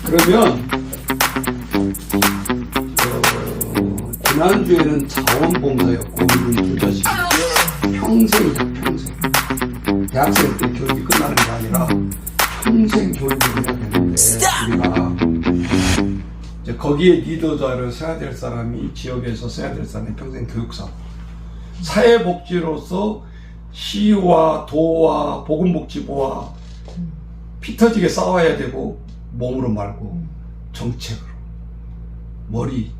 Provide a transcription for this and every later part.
그러면 지난주에는 자원봉사였고 우리 두 자식이 평생이다. 평생 대학생 때 교육이 끝나는 게 아니라 평생 교육을 해야 되는데 우리가 이제 거기에 리더자를 서야 될 사람이 지역에서 서야 될 사람이 평생 교육사 사회복지로서 시와 도와 보건복지부와 피터지게 싸워야 되고 몸으로 말고 정책으로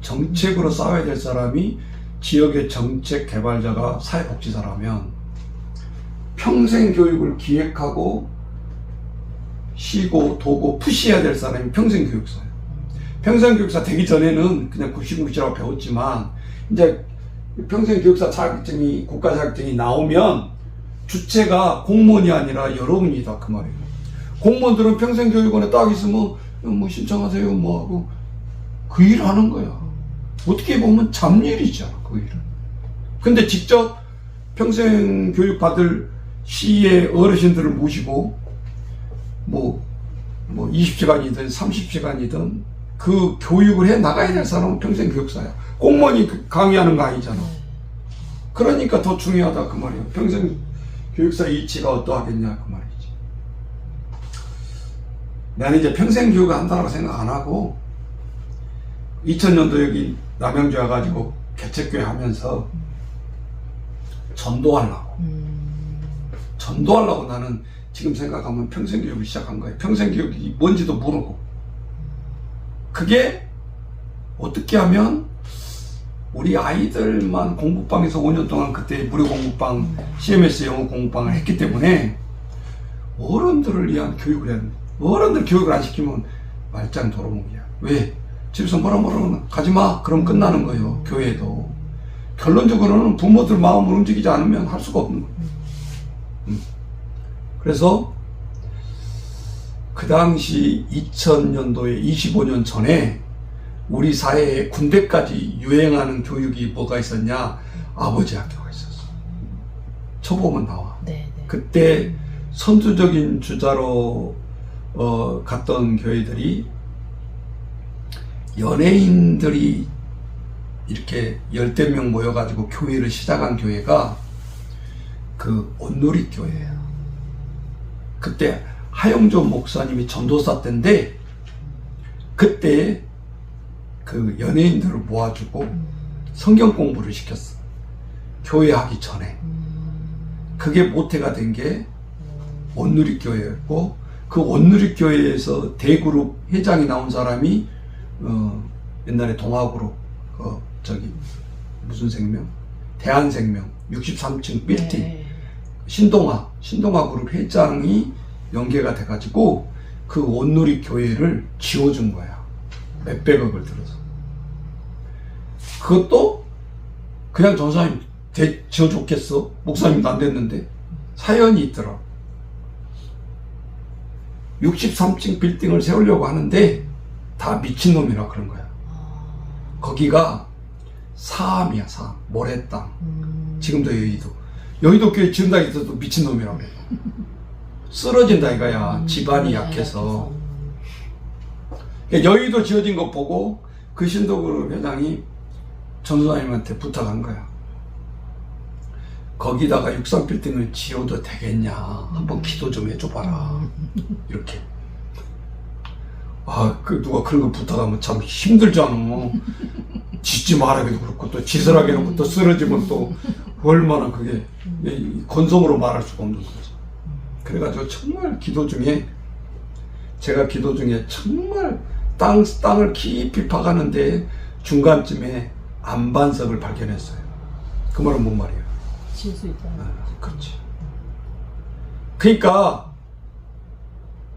정책으로 싸워야 될 사람이 지역의 정책 개발자가 사회복지사라면 평생 교육을 기획하고 시고 도고 푸시해야 될 사람이 평생 교육사예요. 평생 교육사 되기 전에는 그냥 굽시굽시라고 배웠지만 이제 평생 교육사 자격증이 국가 자격증이 나오면 주체가 공무원이 아니라 여러분이다 그 말이에요. 공무원들은 평생교육원에 딱 있으면 뭐 신청하세요 뭐 하고 그 일 하는 거야. 어떻게 보면 잡일이잖아 그 일은. 근데 직접 평생교육 받을 시의 어르신들을 모시고 뭐 20시간이든 30시간이든 그 교육을 해 나가야 될 사람은 평생교육사야. 공무원이 강의하는 거 아니잖아. 그러니까 더 중요하다 그 말이에요. 평생교육사의 이치가 어떠하겠냐 그 말이지. 나는 이제 평생교육을 한다고 생각 안 하고 2000년도 여기 남양주 와가지고 개척교회 하면서 전도하려고 나는 지금 생각하면 평생교육을 시작한 거예요. 평생교육이 뭔지도 모르고 그게 어떻게 하면 우리 아이들만 공부방에서 5년 동안 그때 무료 공부방 CMS 영어 공부방을 했기 때문에 어른들을 위한 교육을 해야 됩니다. 어른들 교육을 안 시키면 말짱 도루묵이야. 왜? 집에서 뭐라 가지마 그럼 끝나는 거예요. 교회도 결론적으로는 부모들 마음을 움직이지 않으면 할 수가 없는 거예요. 그래서 그 당시 2000년도에 25년 전에 우리 사회에 군대까지 유행하는 교육이 뭐가 있었냐? 아버지 학교가 있었어. 쳐보면 나와. 네네. 그때 선두적인 주자로 갔던 교회들이 연예인들이 이렇게 10대 명 모여가지고 교회를 시작한 교회가 그 온누리 교회예요. 그때 하영조 목사님이 전도사 때인데 그때 그 연예인들을 모아주고 성경 공부를 시켰어. 교회 하기 전에. 그게 모태가 된 게 온누리 교회였고 그 온누리 교회에서 대그룹 회장이 나온 사람이 옛날에 동아그룹 무슨 생명? 대한생명 63층 빌딩 네. 신동아 그룹 회장이 연계가 돼가지고 그 온누리 교회를 지어준 거야. 몇백억을 들어서. 그것도 그냥 전사님 지어줬겠어? 목사님도 안 됐는데 사연이 있더라. 63층 빌딩을 세우려고 하는데 다 미친놈이라 그런 거야. 거기가 사암이야. 사암 모래땅. 지금도 여의도 교회 지은다 해도 미친놈이라고 그래. 쓰러진다 이거야. 집안이 약해서. 여의도 지어진 거 보고 그 신도그룹 회장이 전도사님한테 부탁한 거야. 거기다가 63빌딩을 지어도 되겠냐. 한번 기도 좀 해줘봐라. 이렇게. 누가 그런 거 부탁하면 참 힘들잖아. 짓지 말아도 그렇고, 또 짓을 하게 해놓고 또 쓰러지면 또 얼마나 그게 건성으로 말할 수가 없는 거죠. 그래가지고 정말 제가 기도 중에 정말 땅을 깊이 파가는데 중간쯤에 안반석을 발견했어요. 그 말은 뭔 말이에요? 지을 수 있다. 그렇지. 그러니까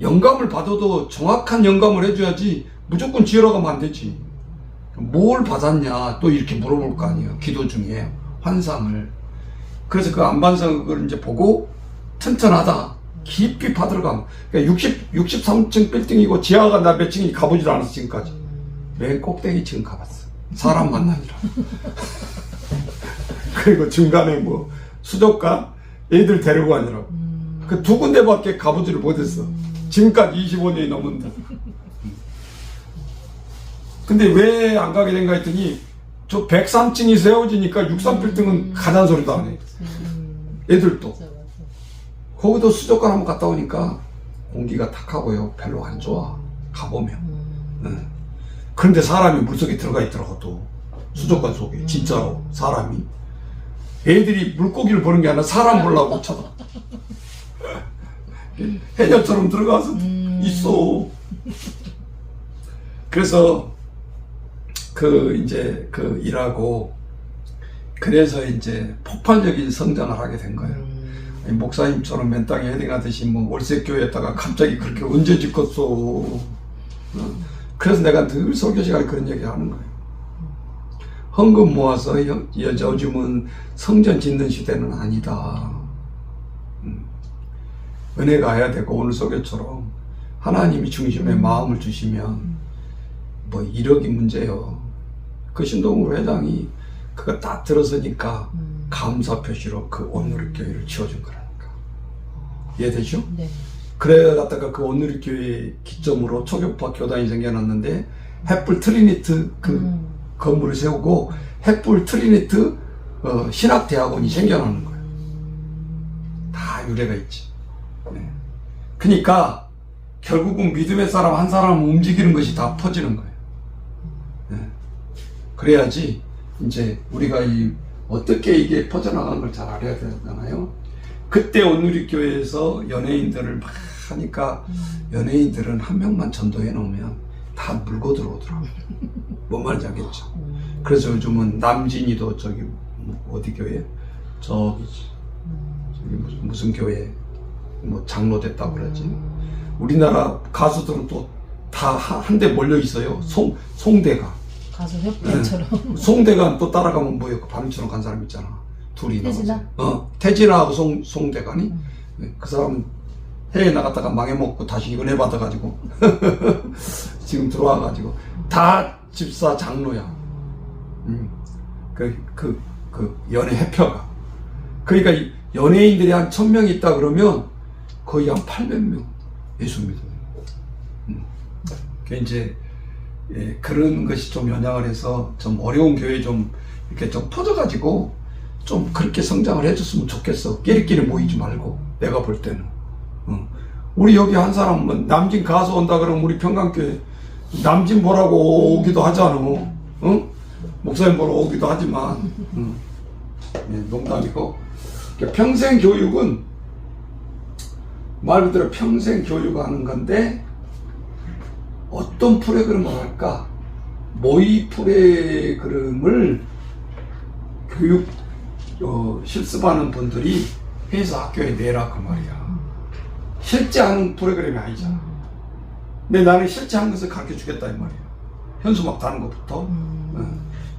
영감을 받아도 정확한 영감을 해줘야지 무조건 지으라고 하면 안 되지. 뭘 받았냐 또 이렇게 물어볼 거 아니에요. 기도 중에 환상을. 그래서 그 안반석을 이제 보고 튼튼하다. 깊이 파들어가면. 그러니까 63층 빌딩이고 지하가 나 몇 층인지 가보지도 않았어 지금까지. 맨 꼭대기 지금 가봤어. 사람 만나니라. 그리고 중간에 뭐 수족관 애들 데리고 가느라고. 그 두 군데밖에 가보지를 못했어. 지금까지 25년이 넘었는데. 근데 왜 안 가게 된가 했더니 저 103층이 세워지니까 63빌딩은 가잔 소리도 안 해. 애들도. 맞아, 맞아. 거기도 수족관 한번 갔다 오니까 공기가 탁하고요. 별로 안 좋아. 가보면. 응. 그런데 사람이 물속에 들어가 있더라고 또. 수족관 속에. 진짜로. 사람이. 애들이 물고기를 보는 게 아니라 사람 보려고 쳐다. 해녀처럼 들어가서 있어. 그래서 이제 일하고 그래서 이제 폭발적인 성장을 하게 된 거예요. 아니, 목사님처럼 맨 땅에 헤딩하듯이 뭐 월세교회에다가 갑자기 그렇게 언제 짓겠어. 그래서 내가 늘 설교 시간에 그런 얘기 하는 거예요. 헌금 모아서 요즘은 성전 짓는 시대는 아니다. 은혜가 해야 되고 오늘 설교처럼 하나님이 중심에 마음을 주시면 뭐 1억이 문제요. 그 신동우 회장이 그거 딱 들었으니까 감사 표시로 그 온누리교회를 지어준 거라니까. 이해되죠? 네. 그래 갖다가 그 온누리교회 기점으로 초교파 교단이 생겨났는데 햇불 트리니트 그 건물을 세우고 햇불 트리니트 신학대학원이 생겨나는 거예요. 다 유래가 있지. 네. 그러니까 결국은 믿음의 사람 한 사람을 움직이는 것이 다 퍼지는 거예요. 네. 그래야지 이제 우리가 어떻게 이게 퍼져나가는 걸 잘 알아야 되잖아요. 그때 온누리교회에서 연예인들을 막 하니까 연예인들은 한 명만 전도해 놓으면 다 물고 들어오더라고요. 뭔 말인지 알겠죠? 그래서 요즘은 남진이도 저기 어디 교회? 저기 무슨 교회 뭐 장로 됐다고 그러지. 우리나라 가수들은 또 다 한데 몰려 있어요. 송대가. 가수 협회처럼. 송대가 또 따라가면 뭐예요? 그 밤처럼 간 사람 있잖아. 둘이 태진아? 나가서. 태진아하고 송대가니? 네, 그 사람 해외 나갔다가 망해먹고 다시 은혜 받아가지고 지금 들어와가지고 다 집사 장로야. 그 연예 해표가. 그러니까 연예인들이 한 1000명 있다 그러면 거의 한 800명 예수 믿어요. 이제 그런 것이 좀 연약을 해서 좀 어려운 교회 좀 이렇게 좀 퍼져가지고 좀 그렇게 성장을 해줬으면 좋겠어. 끼리끼리 모이지 말고 내가 볼 때는. 우리 여기 한 사람은 남진 가수 온다 그러면 우리 평강교회 남진 보라고 오기도 하잖아. 목사님 보러 오기도 하지만 농담이고. 평생 교육은 말 그대로 평생 교육하는 건데 어떤 프로그램을 할까? 모의 프로그램을 교육 실습하는 분들이 해서 학교에 내라 그 말이야. 실제 하는 프로그램이 아니잖아. 근데 나는 실제 하는 것을 가르쳐 주겠다 이 말이야. 현수막 다는 것부터.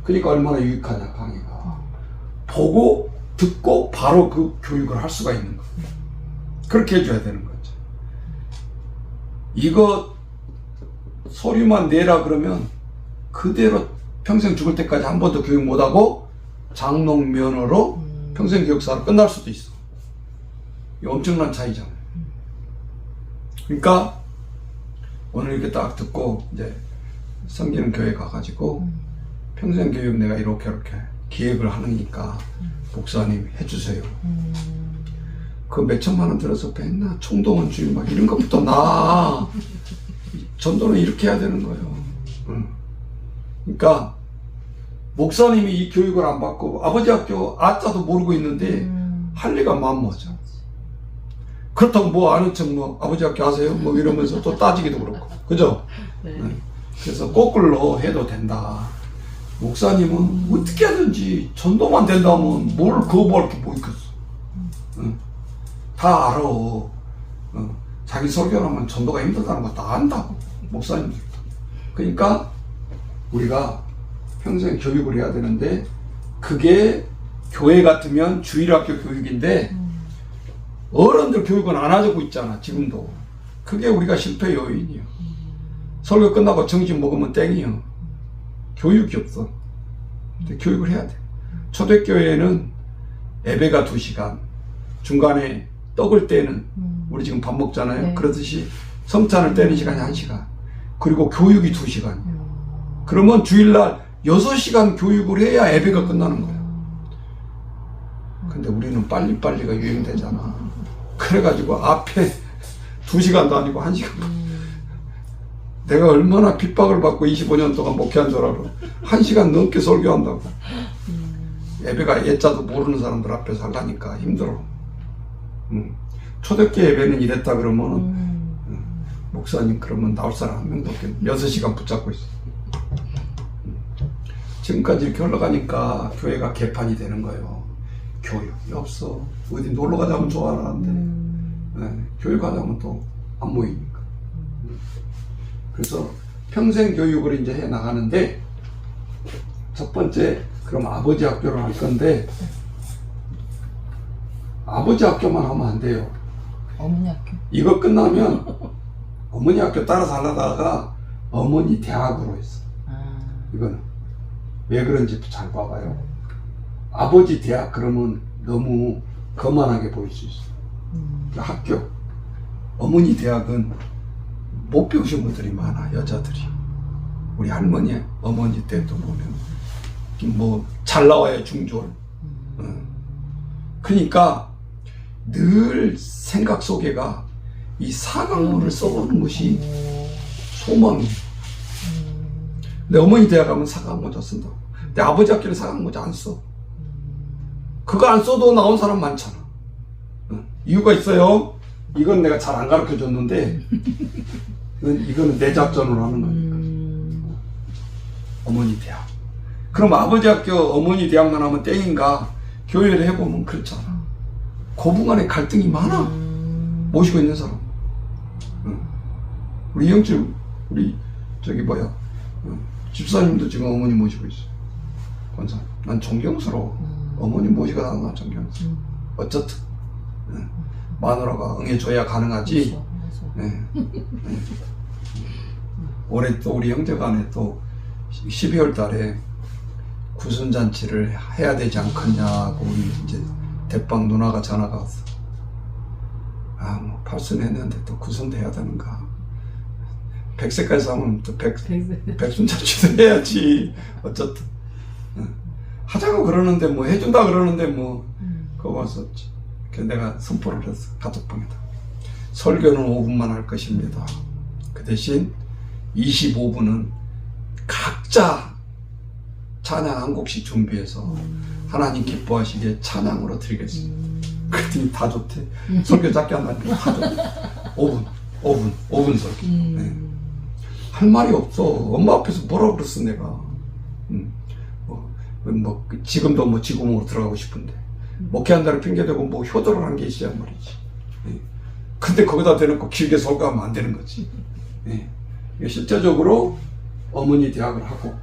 그러니까 얼마나 유익하냐 강의가. 보고 듣고 바로 그 교육을 할 수가 있는 거야. 그렇게 해줘야 되는 거죠. 이거 서류만 내라 그러면 그대로 평생 죽을 때까지 한 번도 교육 못하고 장롱면허로 평생 교육사로 끝날 수도 있어. 이 엄청난 차이잖아요. 그러니까 오늘 이렇게 딱 듣고 이제 섬기는 교회 가가지고 평생 교육 내가 이렇게 기획을 하니까 목사님 해주세요. 그 몇천만 원 들어서 맨날 총동원주의 막 이런 것부터 나. 전도는 이렇게 해야 되는 거예요. 그러니까 목사님이 이 교육을 안 받고 아버지 학교 아자도 모르고 있는데 할 리가 마음먹죠. 그렇다고 뭐 아는 척 뭐 아버지 학교 아세요? 뭐 이러면서 또 따지기도 그렇고. 그죠? 네. 그래서 거꾸로 해도 된다. 목사님은 어떻게 하든지 전도만 된다면 뭘 거부할 게 뭐 있겠어. 다 알아. 자기 설교하면 전도가 힘들다는 거 다 안다고. 목사님들도. 그러니까 우리가 평생 교육을 해야 되는데 그게 교회 같으면 주일학교 교육인데 어른들 교육은 안 하고 있잖아 지금도. 그게 우리가 실패 요인이에요. 설교 끝나고 점심 먹으면 땡이요. 교육이 없어. 근데 교육을 해야 돼. 초대교회는 예배가 2시간, 중간에 떡을 떼는, 우리 지금 밥 먹잖아요. 네. 그러듯이 성찬을 떼는 시간이 1시간, 그리고 교육이 2시간이에요. 그러면 주일날 6시간 교육을 해야 예배가 끝나는 거야. 근데 우리는 빨리빨리가 유행되잖아. 그래가지고 앞에 2시간도 아니고 1시간. 내가 얼마나 핍박을 받고 25년 동안 목회한 줄 알아. 1시간 넘게 설교한다고. 예배가 예자도 모르는 사람들 앞에서 하려니까 힘들어. 초대교 예배는 이랬다 그러면은 목사님 그러면 나올 사람 한 명도 없겠네. 6시간 붙잡고 있어. 지금까지 이렇게 흘러가니까 교회가 개판이 되는 거예요. 교육이 없어. 어디 놀러 가자면 좋아하는데 교육 가자면 또 안 모이니까. 그래서 평생 교육을 이제 해 나가는데 첫 번째 그럼 아버지 학교를 할 건데 아버지 학교만 하면 안 돼요. 어머니 학교. 이거 끝나면 어머니 학교 따라서 하려다가 어머니 대학으로 했어. 이거는 왜 그런지 잘 봐봐요. 아버지 대학 그러면 너무 거만하게 보일 수 있어. 학교. 어머니 대학은 못 배우신 분들이 많아. 여자들이. 우리 할머니 어머니 때도 보면 뭐 잘 나와야 중졸. 그러니까 늘 생각 속에가 이 사강문을 써보는 것이 소망이에요. 내 어머니 대학 가면 사강모자 쓴다고. 내 아버지 학교는 사강모자 안 써. 그거 안 써도 나온 사람 많잖아. 이유가 있어요. 이건 내가 잘 안 가르쳐 줬는데 이거는 내 작전으로 하는 거니까. 어머니 대학. 그럼 아버지 학교 어머니 대학만 하면 땡인가? 교회를 해보면 그렇잖아. 고부간에 갈등이 많아. 모시고 있는 사람. 우리 영주 우리 저기 뭐야 집사님도 지금 어머니 모시고 있어. 권사. 난 존경스러워. 어머니 모시고 나는 난 존경스러워. 어쨌든 마누라가 응해줘야 가능하지. 올해 또 우리 형제간에 또 12월 달에 구순잔치를 해야 되지 않겠냐고 우리 이제 대빵 누나가 전화가 왔어. 뭐 팔순했는데 또 구순도 해야 되는가. 100세까지 사면 또 백순잔치도 해야지. 어쨌든 하자고 그러는데 뭐 해준다 그러는데 뭐 그거 와서 그래서 내가 선포를 했어. 가족방에다. 설교는 5분만 할 것입니다. 그 대신 25분은 각자 찬양 한 곡씩 준비해서 하나님 기뻐하시게 찬양으로 드리겠습니다. 그랬더니 다 좋대. 설교 짧게 한다니까 다 좋대. 5분 설교. 할 말이 없어. 엄마 앞에서 뭐라고 그랬어 내가. 뭐 지금도 뭐 지구멍으로 들어가고 싶은데 목회한다는 핑계대고 뭐 효도를 한 게 있어야 말이지. 근데 거기다 대놓고 길게 설교하면 안 되는 거지. 실제적으로 어머니 대학을 하고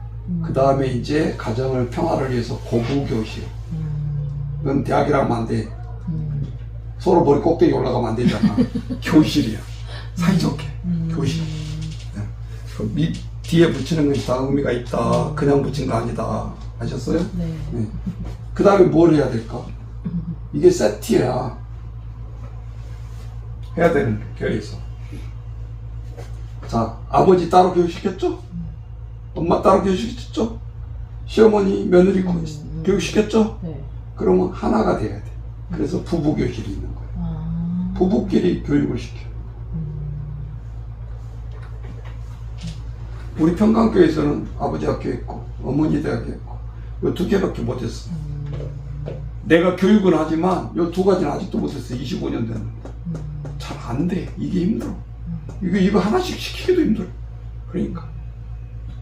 그 다음에 이제 가정을 평화를 위해서 고부교실. 그건 대학이라면 안 돼. 서로 머리 꼭대기 올라가면 안 되잖아. 교실이야. 사이좋게 교실. 그 밑 뒤에 붙이는 것이 다 의미가 있다. 그냥 붙인 거 아니다. 아셨어요? 네. 그 다음에 뭘 해야 될까? 이게 세트야. 해야 되는 교회에서. 자, 아버지 따로 교육시켰죠? 엄마 따로 교육시켰죠? 시어머니, 며느리 교육시켰죠? 네. 그러면 하나가 돼야 돼. 그래서 부부교실이 있는 거예요. 부부끼리 교육을 시켜. 우리 평강교회에서는 아버지 학교 있고 어머니 대학이 있고 이 두 개밖에 못했어. 내가 교육은 하지만 이 두 가지는 아직도 못했어. 25년 됐는데 잘 안 돼. 이게 힘들어. 이거 하나씩 시키기도 힘들어. 그러니까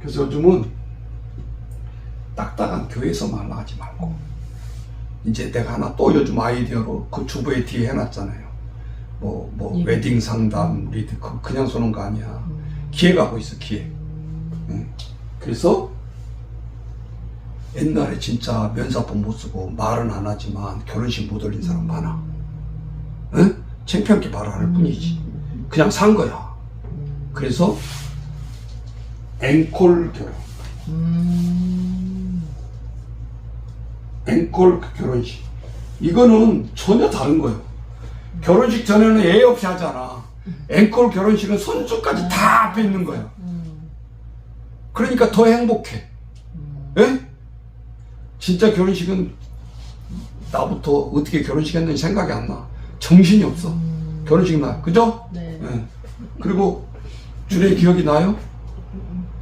그래서 요즘은 딱딱한 교회에서만 하지 말고 이제 내가 하나 또 요즘 아이디어로 그 주부의 뒤에 해놨잖아요. 뭐 웨딩 상담 리드 그냥 쏘는 거 아니야. 기획하고 있어. 기획. 그래서 옛날에 진짜 면사포 못 쓰고 말은 안 하지만 결혼식 못 올린 사람 많아. 응? 창피하게 말 안 할 뿐이지. 그냥 산 거야. 그래서 앵콜 결혼. 앵콜 결혼식. 이거는 전혀 다른 거예요. 결혼식 전에는 예의 없이 하잖아. 앵콜 결혼식은 손주까지 다 앞에 있는 거야. 그러니까 더 행복해. 예? 진짜 결혼식은 나부터 어떻게 결혼식 했는지 생각이 안 나. 정신이 없어. 결혼식 나. 그죠? 네. 예. 그리고 주례 기억이 나요?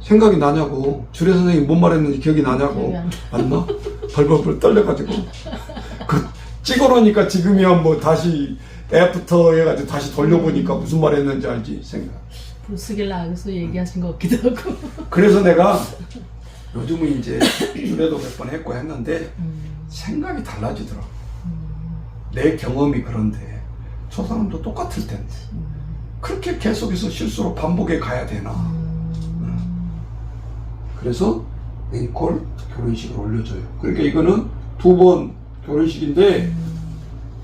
생각이 나냐고. 주례 선생님이 뭔 말했는지 기억이 나냐고. 기억이 안 나? 벌벌벌 떨려가지고. 그 찍어놓으니까 지금이야 뭐 다시 애프터 해가지고 다시 돌려보니까 무슨 말 했는지 알지? 생각. 부스길라 여기서 얘기하신 것 같기도 하고. 그래서 내가 요즘은 이제 주례도 몇 번 했고 했는데 생각이 달라지더라고. 내 경험이 그런데 저 사람도 똑같을 텐데 그렇게 계속해서 실수로 반복해 가야 되나. 그래서 앵콜 결혼식을 올려줘요. 그러니까 이거는 2번 결혼식인데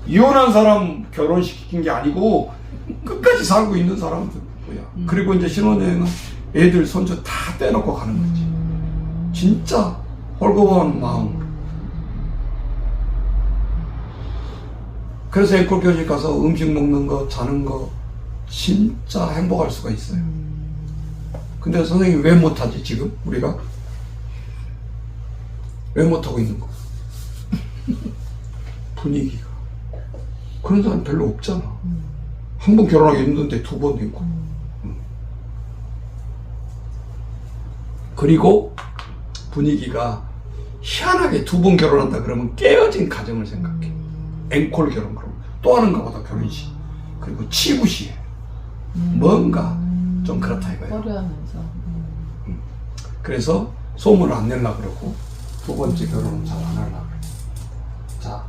이혼한 사람 결혼시킨 게 아니고 끝까지 살고 있는 사람들 거야. 그리고 이제 신혼여행은 애들 손주 다 떼놓고 가는 거지. 진짜 홀가분한 마음. 그래서 앵콜 결혼식 가서 음식 먹는 거, 자는 거 진짜 행복할 수가 있어요. 근데 선생님 왜 못하지 지금 우리가? 왜 못하고 있는 거? 분위기가. 그런 사람 별로 없잖아. 한 번 결혼하기 힘든데 2번 있고. 그리고 분위기가 희한하게 2번 결혼한다 그러면 깨어진 가정을 생각해. 앵콜 결혼 그러면 또 하는가 보다 결혼식. 그리고 치부시해. 뭔가 좀 그렇다 이거야. 어려하면서. 그래서 소문을 안 내려고 그러고 2번째 결혼은 잘 안 하려고 그래. 자,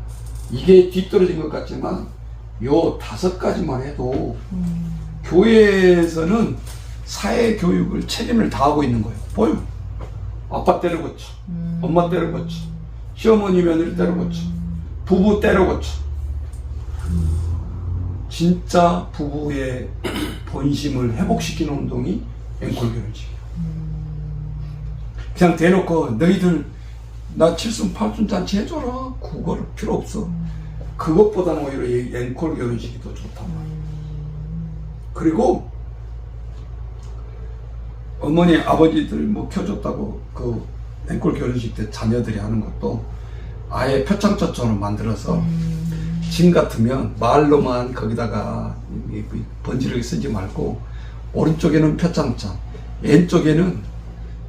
이게 뒤떨어진 것 같지만 요 5가지만 해도 교회에서는 사회 교육을 책임을 다하고 있는 거예요. 보여. 아빠 때려고쳐, 엄마 때려고쳐, 시어머니 며느리 때려고쳐, 부부 때려고쳐. 진짜 부부의 본심을 회복시키는 운동이 앵콜 결혼식이야. 그냥 대놓고 너희들 나 7순 8순 잔치 해줘라. 그거를 필요 없어. 그것보다는 오히려 이 앵콜 결혼식이 더 좋단 말이야. 그리고 어머니 아버지들 뭐 켜줬다고 그 앵콜 결혼식 때 자녀들이 하는 것도 아예 표창처처럼 만들어서 짐 같으면 말로만 거기다가 번지르게 쓰지 말고 오른쪽에는 표창장, 왼쪽에는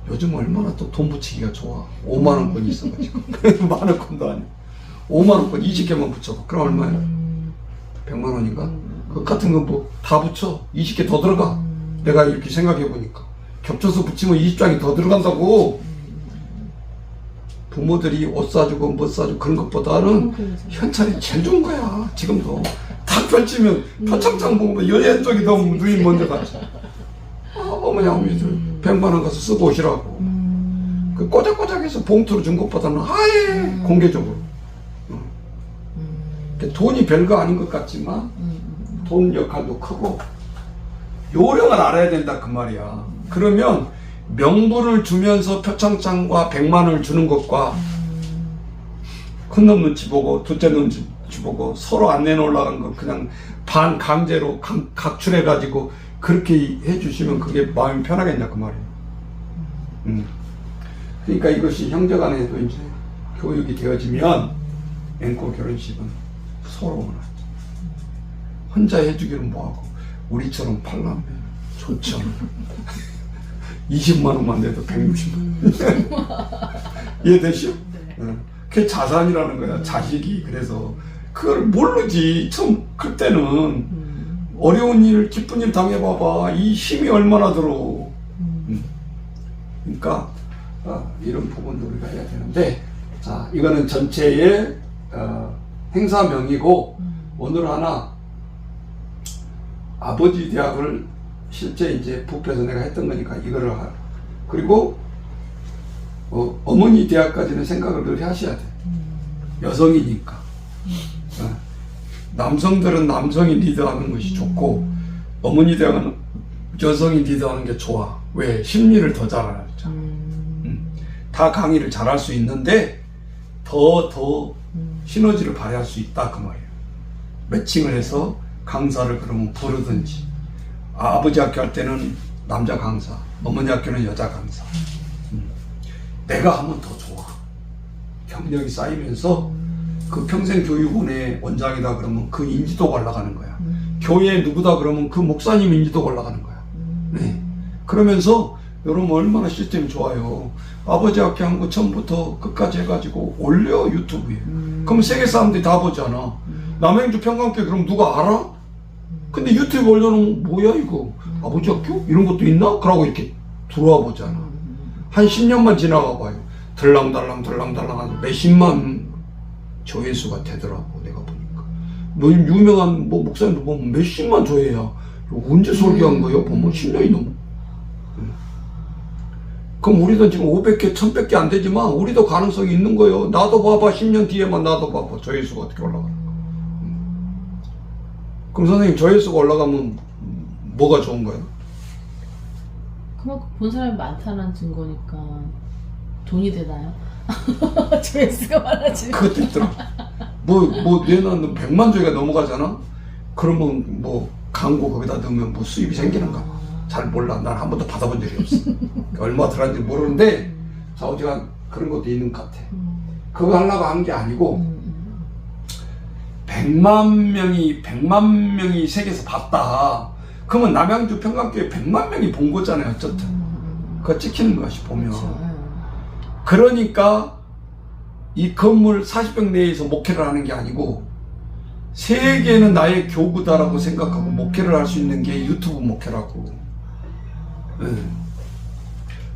요즘 얼마나 또 돈 붙이기가 좋아. 5만원권이 있어가지고. 10,000원권도 아니고 5만원권 20개만 붙여봐. 그럼 얼마야? 100만원인가? 그 같은 거 뭐 다 붙여. 20개 더 들어가. 내가 이렇게 생각해보니까 겹쳐서 붙이면 20장이 더 들어간다고. 부모들이 옷 사주고 뭐 사주고 그런 것보다는 현찰이 제일 좋은 거야. 지금도 다 펼치면 표창장 보면 여자 쪽이 더 눈이 먼저 가지. 어머니 아버지들 100만원 가서 쓰고 오시라고. 그 꼬작꼬작해서 봉투로 준 것보다는 아예 공개적으로. 돈이 별거 아닌 것 같지만 돈 역할도 크고 요령을 알아야 된다 그 말이야. 그러면 명분을 주면서 표창장과 100만원을 주는 것과 큰 놈 눈치 보고 둘째 눈치 보고 서로 안 내놓으려는 거 그냥 반 강제로 각출해가지고 그렇게 해주시면 그게 마음이 편하겠냐 그 말이에요. 그러니까 이것이 형제간에도 이제 교육이 되어지면 앵콜 결혼식은 서러운 하죠. 혼자 해주기는 뭐하고 우리처럼 팔라면 좋죠. 20만원만 내도 160만원. 이해되시오? 네. 그게 자산이라는 거야. 자식이. 그래서 그걸 모르지. 처음 그때는 어려운 일, 기쁜 일 당해봐봐. 이 힘이 얼마나 들어. 그러니까 이런 부분도 우리가 해야 되는데, 자 이거는 전체의 행사명이고 오늘 하나 아버지 대학을 실제 이제 부패에서 내가 했던 거니까 이거를 그리고 어머니 대학까지는 생각을 늘 하셔야 돼. 여성이니까. 남성들은 남성이 리드하는 것이 좋고 어머니 대학은 여성이 리드하는 게 좋아. 왜? 심리를 더 잘 알았죠. 다 강의를 잘할 수 있는데 더 시너지를 발휘할 수 있다 그 말이에요. 매칭을 해서 강사를 그러면 부르든지 아버지 학교 할 때는 남자 강사, 어머니 학교는 여자 강사 내가 하면 더 좋아. 경력이 쌓이면서 그 평생교육원의 원장이다 그러면 그 인지도가 올라가는 거야. 교회 누구다 그러면 그 목사님 인지도가 올라가는 거야. 네. 그러면서 여러분 얼마나 시스템이 좋아요. 아버지 학교 한 거 처음부터 끝까지 해가지고 올려 유튜브에. 그럼 세계 사람들이 다 보잖아. 남양주 평강교회 그럼 누가 알아? 근데 유튜브 올려놓으면 뭐야 이거 아버지 학교? 이런 것도 있나? 그러고 이렇게 들어와 보잖아. 한 10년만 지나가 봐요. 들랑달랑 한 몇십만 조회수가 되더라고 내가 보니까. 뭐 유명한 뭐 목사님도 보면 몇십만 조회야. 언제 설교한 거예요? 보면 10년이 넘어. 그럼 우리도 지금 500개, 1000개 안 되지만 우리도 가능성이 있는 거예요. 나도 봐봐. 10년 뒤에만 나도 봐봐. 조회수가 어떻게 올라가는 거. 그럼 선생님 조회수가 올라가면 뭐가 좋은 거예요? 그만큼 본 사람이 많다는 증거니까 돈이 되나요? 조회수가 많아지면. 그것도 있더라. 내는 100만 조회가 넘어가잖아? 그러면 뭐 광고 거기다 넣으면 뭐 수입이 생기는가? 잘 몰라. 난 한 번도 받아본 적이 없어. 얼마 들어갔는지 모르는데 사우디가 그런 것도 있는 것 같아. 그거 하려고 한 게 아니고 100만 명이 세계에서 봤다. 그러면 남양주 평강교회 100만 명이 본 거잖아요. 어쨌든 그거 찍히는 것이 보면. 그러니까 이 건물 40평 내에서 목회를 하는 게 아니고 세계는 나의 교구다라고 생각하고 목회를 할 수 있는 게 유튜브 목회라고.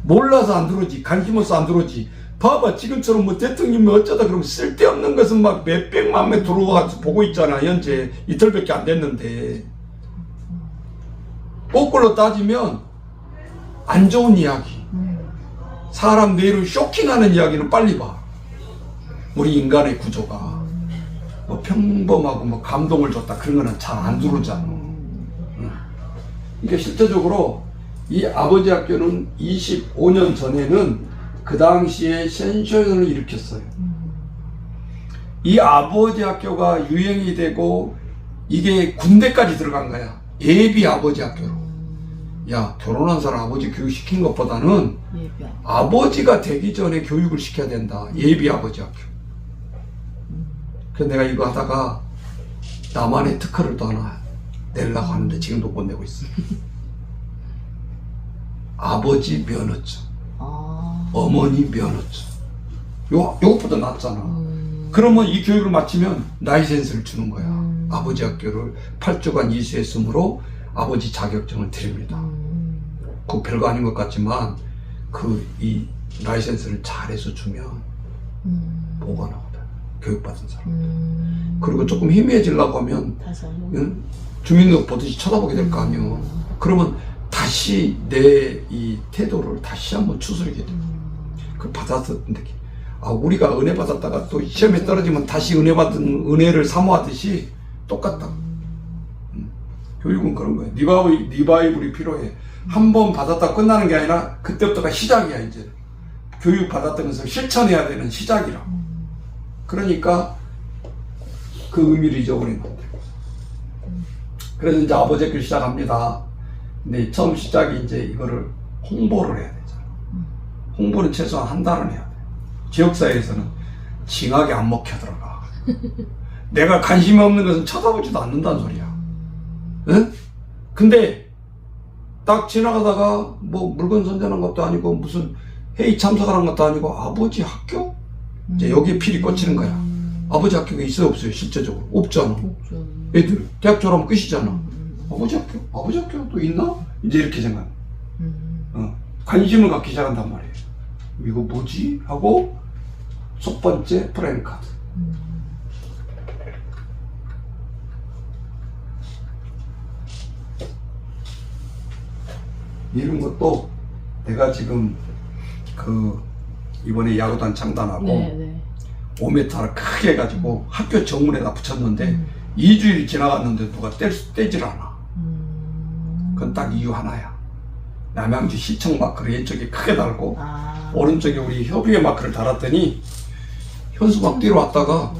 몰라서 안 들어오지, 관심 없어 안 들어오지. 봐봐, 지금처럼 뭐 대통령이 어쩌다 그러면 쓸데없는 것은 막 몇백만 명 들어와서 보고 있잖아. 현재 이틀밖에 안 됐는데. 거꾸로 따지면 안 좋은 이야기, 사람 뇌를 쇼킹하는 이야기는 빨리 봐. 우리 인간의 구조가 뭐 평범하고 뭐 감동을 줬다 그런 거는 잘 안 들어오잖아. 그러니까 실제적으로 이 아버지 학교는 25년 전에는 그 당시에 센세이션을 일으켰어요. 이 아버지 학교가 유행이 되고 이게 군대까지 들어간 거야. 예비 아버지 학교로. 야, 결혼한 사람 아버지 교육 시킨 것보다는 아버지가 되기 전에 교육을 시켜야 된다. 예비 아버지 학교. 그래서 내가 이거 하다가 나만의 특허를 또 하나 내려고 하는데 지금도 못 내고 있어. 아버지 면허증, 어머니 면허증. 요것보다 낫잖아. 그러면 이 교육을 마치면 라이센스를 주는 거야. 아버지 학교를 8주간 이수했으므로 아버지 자격증을 드립니다. 그거 별거 아닌 것 같지만 이 라이센스를 잘해서 주면 뭐가 나오다. 교육받은 사람. 그리고 조금 희미해지려고 하면 주민등록 보듯이 쳐다보게 될 거 아니에요. 그러면 다시 내 이 태도를 다시 한번 추스르게 돼. 그걸 받았었는데 우리가 은혜 받았다가 또 시험에 떨어지면 다시 은혜 받은 은혜를 사모하듯이 똑같다. 교육은 그런 거야. 리바이블이 필요해. 한 번 받았다 끝나는 게 아니라 그때부터가 시작이야. 이제 교육 받았던 것을 실천해야 되는 시작이라. 그러니까 그 의미를 잊어버리면 안 돼. 그래서 이제 아버지 학교를 시작합니다. 근데 처음 시작이 이제 이거를 홍보를 해야 되잖아. 홍보는 최소한 한 달은 해야 돼. 지역사회에서는 징하게 안 먹혀 들어가. 내가 관심이 없는 것은 쳐다보지도 않는다는 소리야. 응? 근데 딱 지나가다가 뭐 물건 선전한 것도 아니고 무슨 회의 참석하는 것도 아니고 아버지 학교? 이제 여기에 필이 꽂히는 거야. 아버지 학교가 있어요 없어요? 실제적으로 없잖아. 애들 대학 졸업하면 끝이잖아. 아버지 학교 또 있나? 이제 이렇게 생각. 관심을 갖기 시작한단 말이에요. 이거 뭐지? 하고 첫 번째 프레임카드. 이런 것도 내가 지금 이번에 야구단 창단하고 5m를 크게 해가지고 학교 정문에다 붙였는데 2주일이 지나갔는데 누가 떼질 않아. 그건 딱 이유 하나야. 남양주 시청 마크를 왼쪽에 크게 달고 오른쪽에 우리 협의회 마크를 달았더니 현수 막 뛰러 왔다가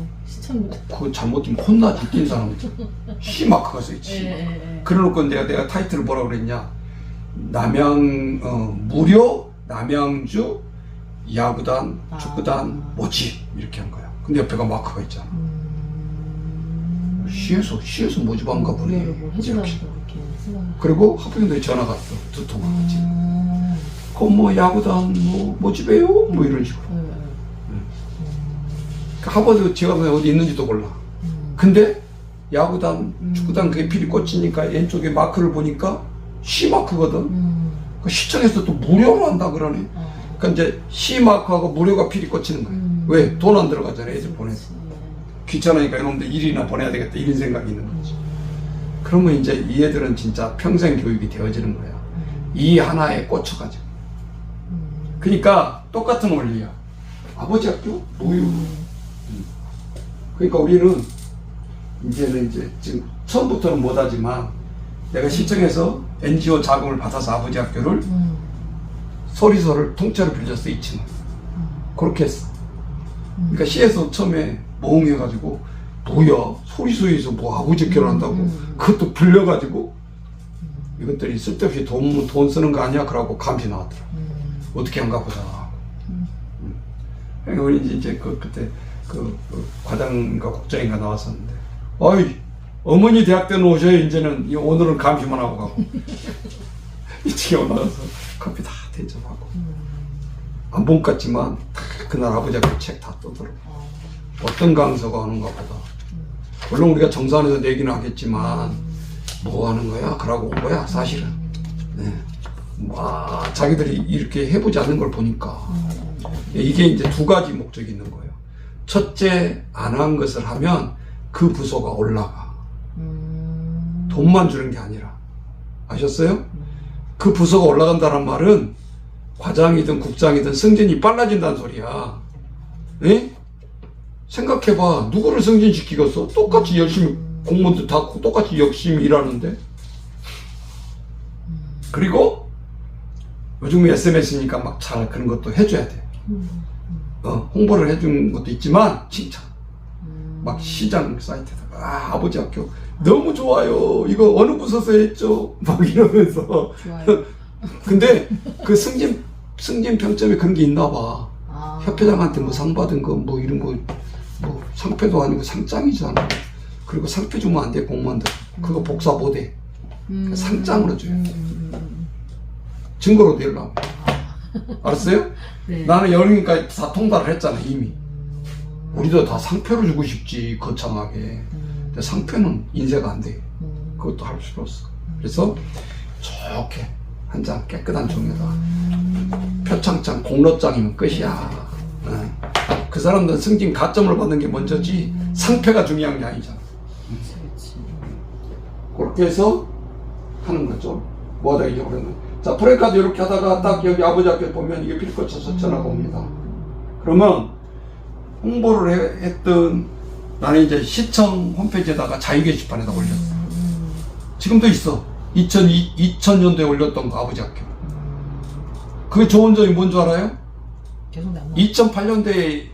그거 잘못하면 혼나지. 뛴 사람 시 마크가 써있지. 그래놓고 내가 타이틀을 뭐라고 그랬냐. 무료 남양주 야구단, 축구단, 모집 이렇게 한 거야. 근데 옆에가 마크가 있잖아. 시에서 모집한가 보네. 뭐 해주라고 이렇게. 이렇게 생각을. 그리고 학부형들이 전화가 또 두통 오지. 그럼 뭐 야구단 뭐 모집해요? 뭐 이런 식으로. 그 하버드 제가 어디 있는지도 몰라. 근데 야구단, 축구단 그게 필이 꽂히니까 왼쪽에 마크를 보니까 C 마크거든. 그 시청에서 또 무료로 한다 그러네. 그러니까 이제 C 마크하고 무료가 필이 꽂히는 거야. 왜? 돈 안 들어가잖아. 애들 보내서. 귀찮으니까 이놈들 일이나 보내야 되겠다 이런 생각이 있는 거지. 그러면 이제 이 애들은 진짜 평생 교육이 되어지는 거야. 이 하나에 꽂혀가지고. 그러니까 똑같은 원리야. 아버지 학교? 노유. 그러니까 우리는 이제는 이제 지금 처음부터는 못하지만 내가 시청에서 NGO 자금을 받아서 아버지 학교를 소리소를 통째로 빌렸어 2층을. 그렇게 했어. 그러니까 시에서 처음에 모흥해가지고 뭐야 소리소에서 뭐 아버지 학교를 한다고 그것도 빌려가지고 이것들이 쓸데없이 돈 쓰는 거 아니야? 그러고 감시 나왔더라. 어떻게 한가 보자. 그러니까 우리 이제 그때 그 과장인가 국장인가 나왔었는데, 어이 어머니 대학 때는 오셔야 이제는 오늘은 감시만 하고 가고 이쪽에 올라가서 커피 다 대접하고 안 본 것 같지만 다 그날 아버지 학교 책 다 떠들어. 어떤 강서가 하는가 보다. 물론 우리가 정산해서 내기는 하겠지만 뭐 하는 거야? 그러고 온 거야 사실은. 네. 와, 자기들이 이렇게 해보지 않는 걸 보니까 이게 이제 두 가지 목적이 있는 거예요. 첫째, 안 한 것을 하면 그 부서가 올라가. 돈만 주는 게 아니라. 아셨어요? 그 부서가 올라간다는 말은 과장이든 국장이든 승진이 빨라진다는 소리야. 에? 생각해봐. 누구를 승진시키겠어? 똑같이 열심히 공무원들 다 똑같이 열심히 일하는데. 그리고 요즘 SNS니까 막 잘 그런 것도 해줘야 돼. 홍보를 해준 것도 있지만 칭찬. 막 시장 사이트에다가 아버지 학교 너무 좋아요. 이거 어느 부서서 했죠? 막 이러면서. 좋아요. 근데 그 승진 평점에 그런 게 있나 봐. 협회장한테 뭐 상 받은 거 뭐 이런 거 뭐 상패도 아니고 상장이잖아. 그리고 상패 주면 안 돼 공무원들. 그거 복사 못해. 상장으로 줘야 돼. 증거로 내려고. 알았어요? 네. 나는 여름이니까 다 통달을 했잖아 이미. 우리도 다 상표를 주고 싶지 거창하게. 근데 상표는 인쇄가 안 돼. 그것도 할 필요 없어. 그래서 좋게 한 장 깨끗한 종이다. 표창장, 공로장이면 끝이야. 그 사람들은 승진 가점을 받는 게 먼저지 상패가 중요한 게 아니잖아. 그렇게 해서 하는 거죠. 뭐하다 잊어버렸나. 자, 프레카드 이렇게 하다가 딱 여기 아버지 학교 보면 이게 필 꽂혀서 전화가 옵니다. 그러면 홍보를 했던 나는 이제 시청 홈페이지에다가 자유 게시판에다 올렸어. 지금도 있어. 2000년도에 올렸던 거 아버지 학교. 그게 좋은 점이 뭔 줄 알아요? 계속 남아. 2008년도에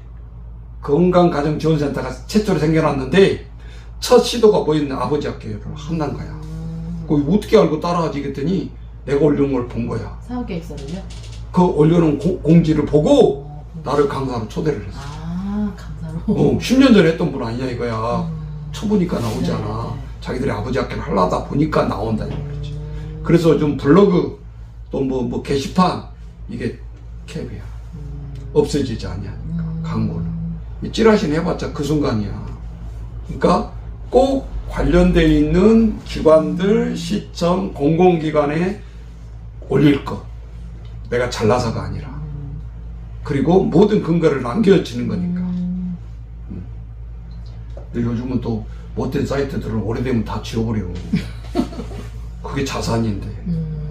건강가정지원센터가 최초로 생겨났는데 첫 시도가 뭐였냐? 아버지 학교를 한다는 거야. 그거 어떻게 알고 따라하지? 그랬더니 내가 올려놓은 걸 본 거야. 사업계획서를요? 그 올려놓은 공지를 보고 나를 강사로 초대를 했어. 강사로? 10년 전에 했던 분 아니냐 이거야. 쳐보니까 나오잖아. 네. 자기들이 아버지 학교를 하려다 보니까 나온다는 거지. 그래서 좀 블로그 또 뭐 게시판 이게 캡이야. 없어지지 않냐니까 광고는. 이 찌라시는 해봤자 그 순간이야. 그러니까 꼭 관련되어 있는 기관들, 시청, 공공기관에 올릴 것. 내가 잘나서가 아니라. 그리고 모든 근거를 남겨주는 거니까. 근데 요즘은 또 못된 사이트들을 오래되면 다 지워버려. 그게 자산인데.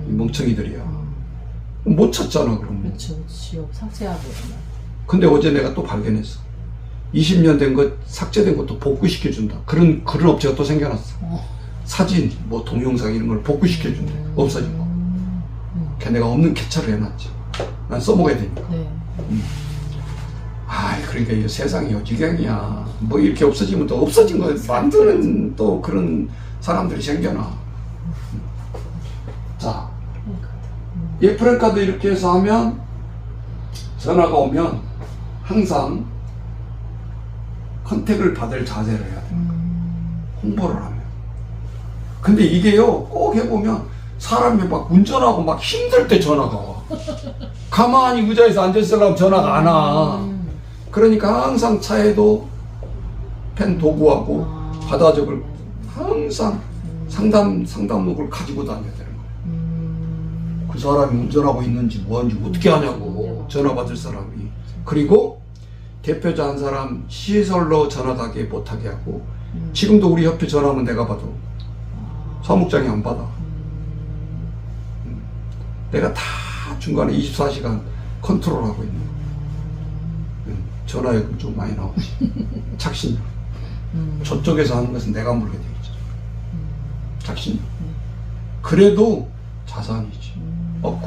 이 멍청이들이야. 못 찾잖아, 그러면. 그렇죠. 지역 삭제하고. 근데 어제 내가 또 발견했어. 20년 된 것, 삭제된 것도 복구시켜준다. 그런 업체가 또 생겨났어. 사진, 뭐 동영상 이런 걸 복구시켜준대. 없어진 거. 걔네가 없는 캡처를 해놨지. 난 써먹어야 되니까. 네. 그러니까 이 세상이 요지경이야. 뭐 이렇게 없어지면 또 없어진 거 만드는 또 그런 사람들이 생겨나. 자, 프랭카드 이렇게 해서 하면 전화가 오면 항상 컨택을 받을 자세를 해야 돼요. 홍보를 하면. 근데 이게요, 꼭 해보면 사람이 막 운전하고 막 힘들 때 전화가 와. 가만히 의자에서 앉아있으려면 전화가 안 와. 그러니까 항상 차에도 펜 도구하고 받아 적을 항상 상담록을 가지고 다녀야 되는 거예요. 그 사람이 운전하고 있는지 뭐하는지 어떻게 하냐고, 전화 받을 사람이. 그리고 대표자 한 사람 시설로 전화 가게 못하게 하고, 지금도 우리 협회 전화하면 내가 받아. 사무장이 안 받아. 내가 다 중간에 24시간 컨트롤하고 있는 거야. 전화요금 좀 많이 나오지. 착신료. 저쪽에서 하는 것은 내가 물게 돼 있죠. 착신료. 그래도 자산이지.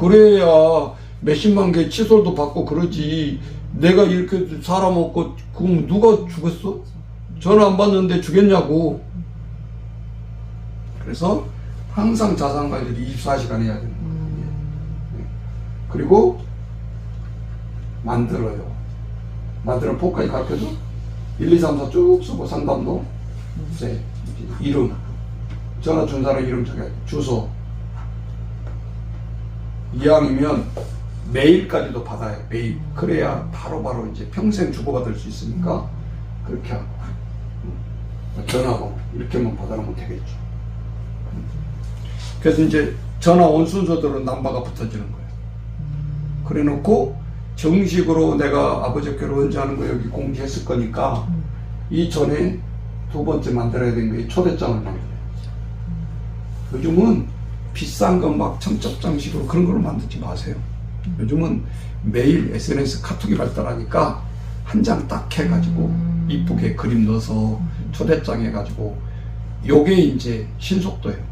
그래야 몇십만 개 칫솔도 받고 그러지. 내가 이렇게 사람 없고, 그럼 누가 주겠어? 전화 안 받는데 주겠냐고. 그래서 항상 자산 관리를 24시간 해야 되는 거예요. 그리고 만들어요. 만드는 포까지 가르쳐줘. 1, 2, 3, 4 쭉 쓰고 상담도 이름, 전화 준 사람 이름 적어야 돼. 주소. 이왕이면 메일까지도 받아요. 메일. 그래야 바로바로 이제 평생 주고받을 수 있으니까 그렇게 하고, 전화번호 이렇게만 받아놓으면 되겠죠. 그래서 이제 전화 온 순서대로 넘버가 붙어지는 거예요. 그래 놓고 정식으로 내가 아버지 학교를 언제 하는 거 여기 공지했을 거니까 이 전에 두 번째 만들어야 되는 게 초대장을 만들어요. 요즘은 비싼 건 막 청첩장식으로 그런 걸로 만들지 마세요. 요즘은 메일, SNS, 카톡이 발달하니까 한 장 딱 해가지고 이쁘게 그림 넣어서 초대장 해가지고, 요게 이제 신속도예요.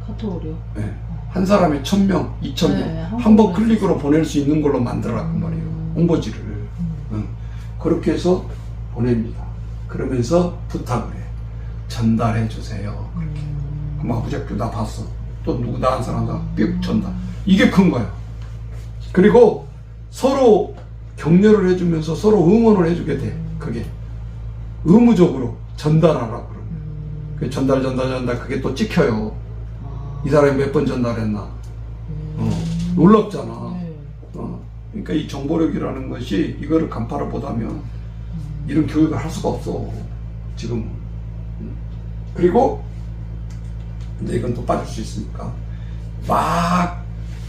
카톡으로요? 네. 한 사람이 1000명, 2000명 네, 한 번 클릭으로 보낼 수 있는 걸로 만들어놨단 말이에요. 홍보지를. 그렇게 해서 보냅니다. 그러면서 부탁을 해. 전달해 주세요. 그렇게. 그럼 아버지 학교 나 봤어. 또 누구 나한 사람 뿅 전달. 이게 큰 거야. 그리고 서로 격려를 해주면서 서로 응원을 해주게 돼. 그게 의무적으로 전달하라고 그러면. 그 전달 그게 또 찍혀요. 이 사람이 몇 번 전달했나. 놀랍잖아. 그러니까 이 정보력이라는 것이 이거를 간파를 못하면 이런 교육을 할 수가 없어. 지금. 그리고 이제 이건 또 빠질 수 있으니까 막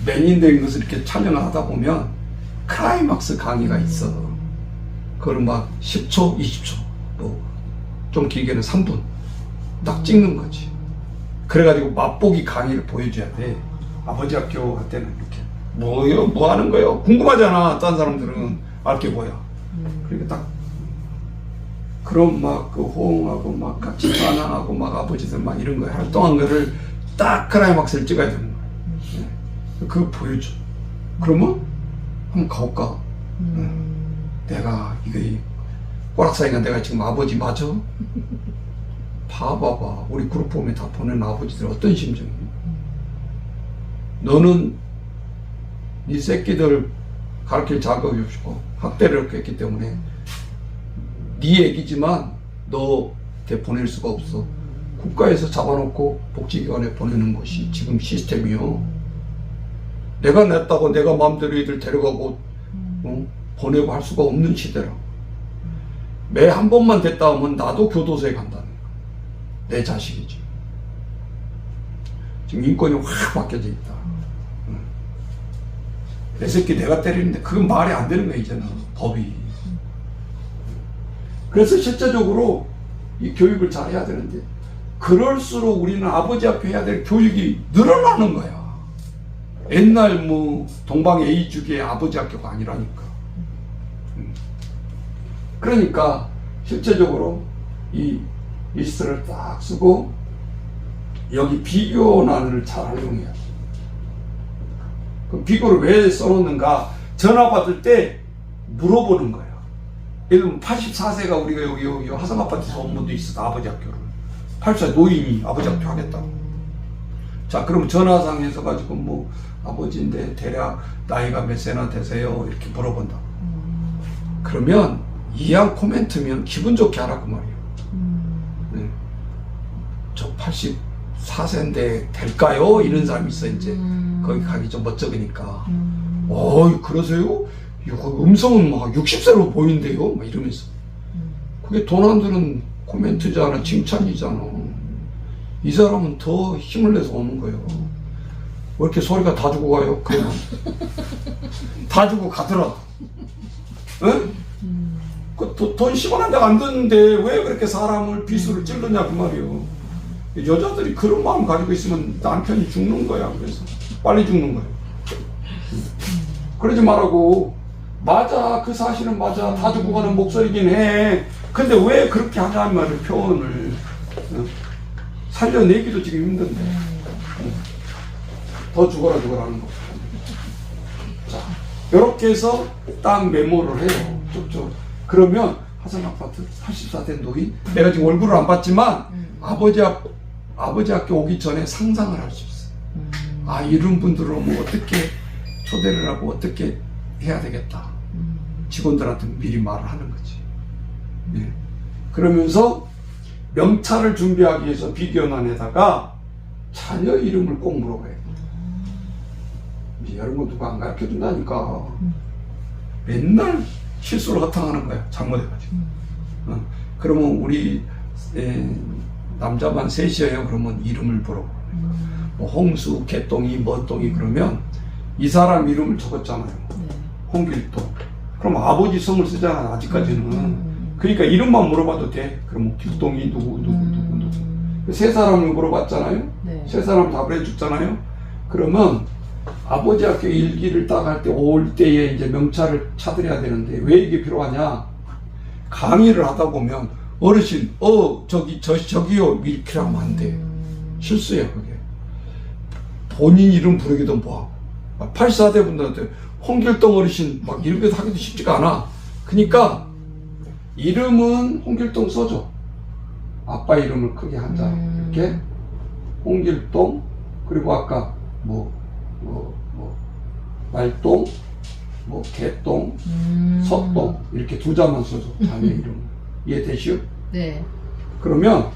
메인된 것을 이렇게 촬영을 하다 보면 클라이막스 강의가 있어. 그걸 막 10초, 20초, 뭐 좀 길게는 3분 딱 찍는 거지. 그래가지고 맛보기 강의를 보여줘야 돼. 아버지 학교 할 때는 이렇게 뭐요? 뭐 하는 거예요? 궁금하잖아. 딴 사람들은 알게 뭐야. 그러니까 딱 그럼 막 그 호응하고 막 같이 반항하고 막 아버지들 막 이런 거에 활동한 거를 딱 클라이막스를 찍어야 되는 거야. 그거 보여줘. 그러면 한번 가볼까? 내가 이거 꼬락사이가 내가 지금 아버지 맞아? 봐봐봐. 우리 그룹홈에 다 보낸 아버지들 어떤 심정이야? 너는 이 새끼들 가르칠 자격이 없고 학대를 했기 때문에 네 얘기지만 너한테 보낼 수가 없어. 국가에서 잡아놓고 복지기관에 보내는 것이 지금 시스템이요. 내가 냈다고 내가 마음대로 애들 데려가고 보내고 할 수가 없는 시대라. 매 한 번만 됐다 하면 나도 교도소에 간다는 거야. 내 자식이지. 지금 인권이 확 바뀌어져 있다. 내 새끼 내가 때리는데 그건 말이 안 되는 거야 이제는 법이. 그래서 실제적으로 이 교육을 잘 해야 되는데 그럴수록 우리는 아버지 학교 해야 될 교육이 늘어나는 거야. 옛날 뭐 동방 A주기의 아버지 학교가 아니라니까. 그러니까 실제적으로 이 리스트를 딱 쓰고 여기 비교란을 잘 활용해야 돼. 그 비교를 왜 써놓는가? 전화 받을 때 물어보는 거야. 예를 들면 84세가 우리가 여기 화성 아파트에서 온 분도 있어. 아버지 학교를. 84세 노인이 아버지 학교 하겠다고. 자, 그럼 전화상에서 가지고 뭐 아버지인데 대략 나이가 몇 세나 되세요? 이렇게 물어본다. 그러면 이한 코멘트면 기분 좋게 하라고 말이에요. 네. 저 84세인데 될까요? 이런 사람이 있어. 이제 거기 가기 좀 멋쩍으니까. 그러세요? 이거 음성은 막 60세로 보인대요? 막 이러면서. 그게 돈 안 드는 코멘트잖아, 칭찬이잖아. 이 사람은 더 힘을 내서 오는 거예요. 왜 이렇게 소리가 다 주고 가요? 그러면 다 주고 가더라도. 응? 돈 10원 한 장 안 드는데 왜 그렇게 사람을 비수를 찔르냐 그 말이에요. 여자들이 그런 마음 가지고 있으면 남편이 죽는 거야. 그래서 빨리 죽는 거예요. 그러지 말라고. 맞아, 그 사실은 맞아. 다 주고 가는 목소리긴 해. 근데 왜 그렇게 하냐는 말을 표현을. 살려내기도 지금 힘든데. 더 죽어라 하는 거. 자, 이렇게 해서 딱 메모를 해요. 쪽쪽. 그러면 화성 아파트 84대 된 노인. 내가 지금 얼굴을 안 봤지만 아버지 학교 오기 전에 상상을 할 수 있어요. 아, 이런 분들을 뭐 어떻게 초대를 하고 어떻게 해야 되겠다. 직원들한테 미리 말을 하는 거지. 네. 그러면서 명찰을 준비하기 위해서 비견안에다가 자녀 이름을 꼭 물어봐야 돼. 이런 거 누가 안 가르쳐 준다니까. 맨날 실수를 허탕하는 거야. 잘못해가지고. 그러면 우리 남자만 셋이에요. 그러면 이름을 물어보는 거야. 뭐 홍수, 개똥이, 먼똥이 그러면 이 사람 이름을 적었잖아요. 홍길동. 그럼 아버지 성을 쓰잖아. 아직까지는. 그러니까 이름만 물어봐도 돼. 그럼 길동이 누구. 세 사람을 물어봤잖아요. 네. 세 사람 답을 해줬잖아요. 그러면 아버지 학교 일기를 딱 할 때 올 때에 이제 명찰을 찾으려야 되는데 왜 이게 필요하냐? 강의를 하다 보면 어르신, 저기요 이렇게 하면 안 돼. 실수야 그게. 본인 이름 부르기도 뭐하고 84대 분들한테 홍길동 어르신 막 이렇게 하기도 쉽지가 않아. 그러니까 이름은 홍길동 써줘. 아빠 이름을 크게 한 자 이렇게 홍길동. 그리고 아까 말동, 개동, 섰동 이렇게 두 자만 써줘. 자녀 이름. 이해되시오? 네. 그러면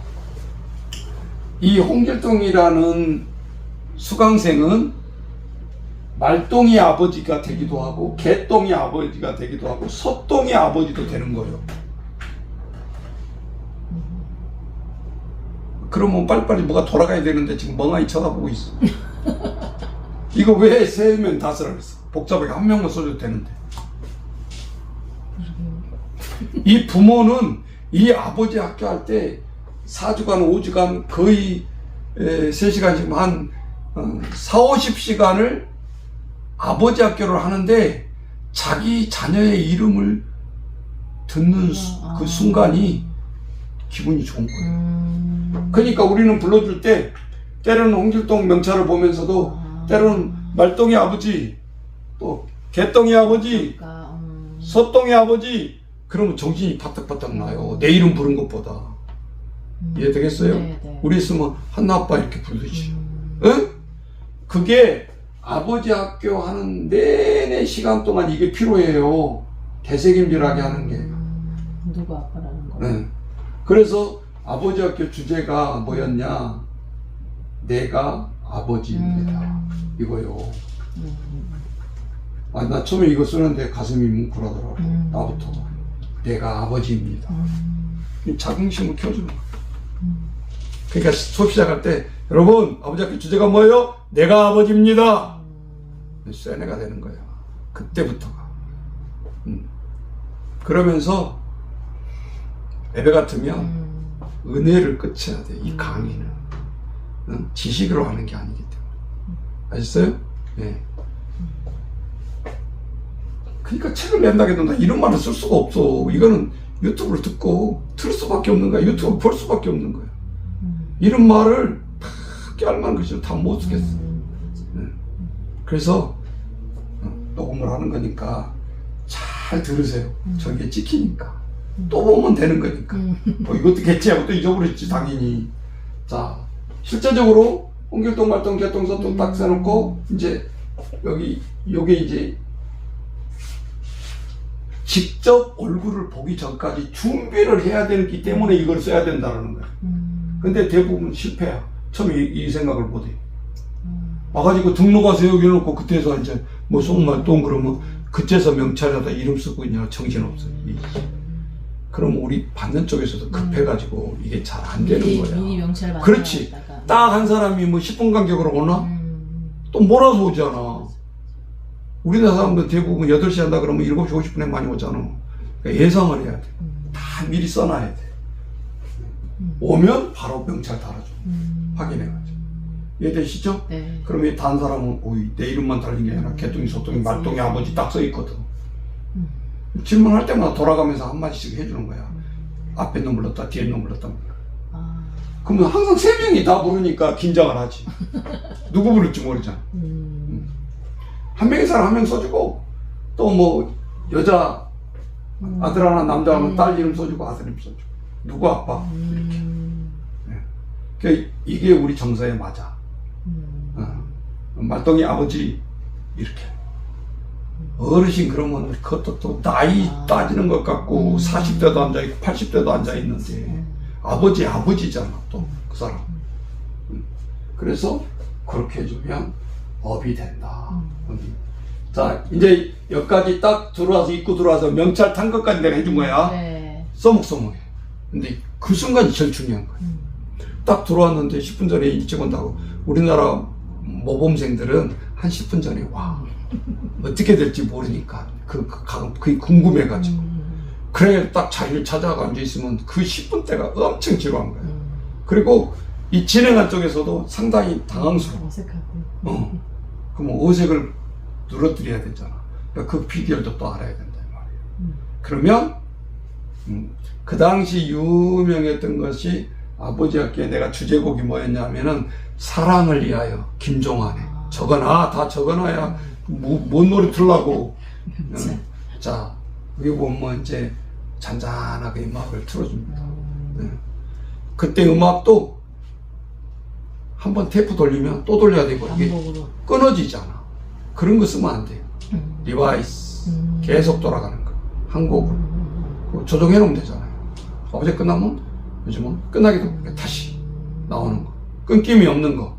이 홍길동이라는 수강생은 말동이 아버지가 되기도 하고 개동이 아버지가 되기도 하고 섰동이 아버지도 되는 거예요. 그러면 빨리빨리 뭐가 돌아가야 되는데 지금 멍하니 쳐다보고 있어. 이거 왜 세 명 다 쓰라고 했어? 복잡하게 한 명만 써줘도 되는데. 이 부모는 이 아버지 학교 할 때 4주간 5주간 거의 3시간씩 한 4, 50시간을 아버지 학교를 하는데 자기 자녀의 이름을 듣는 그 순간이 기분이 좋은 거예요. 그러니까 우리는 불러줄 때 때로는 홍길동 명찰을 보면서도 때로는 말동의 아버지, 또 개동의 아버지, 섰동의 아버지, 그러면 정신이 바짝바짝 나요. 내 이름 부른 것보다. 이해되겠어요? 네. 우리 있으면 한나 아빠 이렇게 부르듯이. 응? 그게 아버지 학교 하는 내내 시간 동안 이게 필요해요. 되새김질하게 하는 게. 누가 아빠라는 거. 네. 그래서 아버지 학교 주제가 뭐였냐? 내가 아버지입니다. 이거요. 나 처음에 이거 쓰는데 가슴이 뭉클하더라고. 나부터. 내가 아버지입니다. 자긍심을 키워주는 거야. 그러니까 수업 시작할 때 여러분 아버지 학교 주제가 뭐예요? 내가 아버지입니다. 센 애가 되는 거야. 그때부터가. 그러면서 예배 같으면 은혜를 끝해야 돼. 이 강의는 지식으로 하는 게 아니기 때문에. 아셨어요? 네. 그러니까 책을 낸다 해도 나 이런 말을 쓸 수가 없어. 이거는 유튜브를 듣고 들을 수밖에 없는 거야. 유튜브 볼 수밖에 없는 거야. 이런 말을 다 깨알만 것이 다 못 쓰겠어. 네. 그래서 녹음을 하는 거니까 잘 들으세요. 저게 찍히니까. 또 보면 되는 거니까. 이것도 개체하고 또 잊어버렸지 당연히. 자, 실제적으로 홍길동, 말동, 개동, 섰동 딱 써놓고 이제 요게 이제 직접 얼굴을 보기 전까지 준비를 해야 되기 때문에 이걸 써야 된다는 거야. 근데 대부분 실패야. 처음에 이 생각을 못해. 와가지고 등록하세요 여기 놓고 그때서 이제 뭐 송말동 그러면 그때서 명찰에다 이름 쓰고 있냐 정신없어. 그럼 우리 받는 쪽에서도 급해가지고 이게 잘 안 되는 거야. 미리 명찰 그렇지. 딱 한 사람이 뭐 10분 간격으로 오나? 또 몰아서 오잖아. 우리나라 사람들 대부분 8시 한다 그러면 7시 50분에 많이 오잖아. 그러니까 예상을 해야 돼. 다 미리 써놔야 돼. 오면 바로 명찰 달아줘. 확인해가지고. 이해되시죠? 네. 그러면 다른 사람은 오이, 내 이름만 달린 게 아니라 개똥이, 소똥이, 말똥이, 아버지 딱 써있거든. 질문할 때마다 돌아가면서 한마디씩 해주는 거야. 앞에 놈 불렀다, 뒤에 놈 불렀다. 그러면 항상 3명이 다 부르니까 긴장을 하지. 누구 부를지 모르잖아. 한 명의 사람 한 명 써주고, 또 뭐, 여자, 아들 하나, 남자 하나, 딸 이름 써주고, 아들 이름 써주고. 누구 아빠? 이렇게. 네. 그러니까 이게 우리 정서에 맞아. 말똥이 아버지, 이렇게. 어르신 그러면 그것도 또 나이 따지는 것 같고, 40대도 앉아있고, 80대도 앉아있는데, 아버지잖아, 또, 그 사람. 그래서 그렇게 해주면 업이 된다. 자, 이제 여기까지 딱 들어와서, 입구 들어와서 명찰 탄 것까지 내가 해준 거야. 네. 써먹써먹해. 근데 그 순간이 제일 중요한 거야. 딱 들어왔는데 10분 전에 일찍 온다고. 우리나라 모범생들은 한 10분 전에 와. 어떻게 될지 모르니까. 그게 궁금해가지고. 그래, 딱 자리를 찾아가 앉아있으면 그 10분 때가 엄청 지루한 거야. 그리고 이 진행한 쪽에서도 상당히 당황스러워. 어색하고. 그럼 어색을 누러뜨려야 되잖아. 그러니까 그 비결도 또 알아야 된단 말이에요. 그러면, 그 당시 유명했던 것이 아버지 학교에 내가 주제곡이 뭐였냐면은 사랑을 위하여 김종환의 적어놔. 다 적어놔야 뭔 노래 틀라고. 자, 여기 보면 이제 잔잔하게 음악을 틀어줍니다. 그때 음악도 한번 테이프 돌리면 또 돌려야 되고 이게 끊어지잖아. 그런 거 쓰면 안 돼요. 리바이스 계속 돌아가는 거. 한 곡으로 조정해 놓으면 되잖아요. 어제 끝나면 요즘은 끝나기도 다시 나오는 거. 끊김이 없는 거.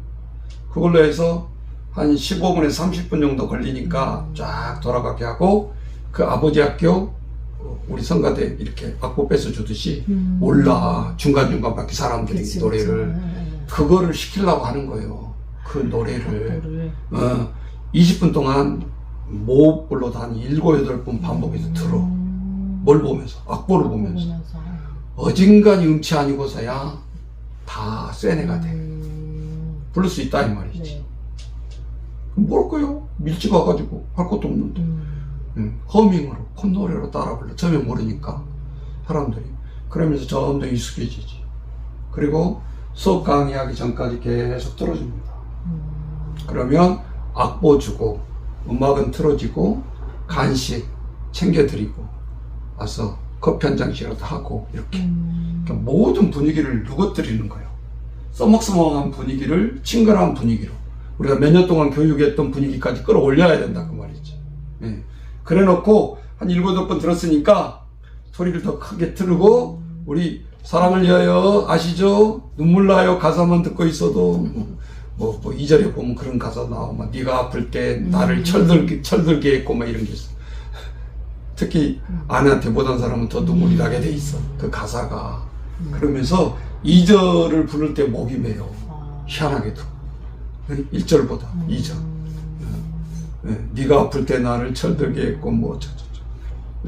그걸로 해서 한 15분에서 30분 정도 걸리니까 쫙 돌아가게 하고 그 아버지 학교 우리 성가대 이렇게 악보 뺏어 주듯이 몰라 중간중간 밖에 사람들이 그치, 노래를 그치. 그거를 시키려고 하는 거예요. 그 노래를 20분 동안 모읍불로도 한 7, 8번 반복해서 들어. 뭘 보면서? 악보를 보면서. 어딘간이 음치 아니고서야 다 쇠뇌가 돼. 부를 수 있다 이 말이지. 네. 그럼 뭘 거요? 밀집 와가지고 할 것도 없는데. 허밍으로 콧노래로 따라 불러. 처음에 모르니까 사람들이. 그러면서 점점 익숙해지지. 그리고 수업 강의하기 전까지 계속 들어줍니다. 그러면 악보 주고 음악은 틀어지고 간식 챙겨드리고 와서 커피 한 잔씩이라도 하고 이렇게 그러니까 모든 분위기를 누궈뜨리는 거예요. 써먹써먹한 분위기를 친근한 분위기로 우리가 몇 년 동안 교육했던 분위기까지 끌어올려야 된다 그 말이지. 예. 그래 놓고 한 7, 8번 들었으니까 소리를 더 크게 틀고 우리 사랑을 위하여 아시죠? 눈물 나요 가사만 듣고 있어도 뭐 2절에 보면 그런 가사 나오면 네가 아플 때 나를 철들게 했고 막 이런 게 있어. 특히 아내한테 못한 사람은 더 눈물이 나게 돼 있어. 그 가사가. 그러면서 2절을 부를 때 목이 메요. 희한하게도. 1절보다 2절. 네가 아플 때 나를 철들게 했고 뭐 어쩌저쩌.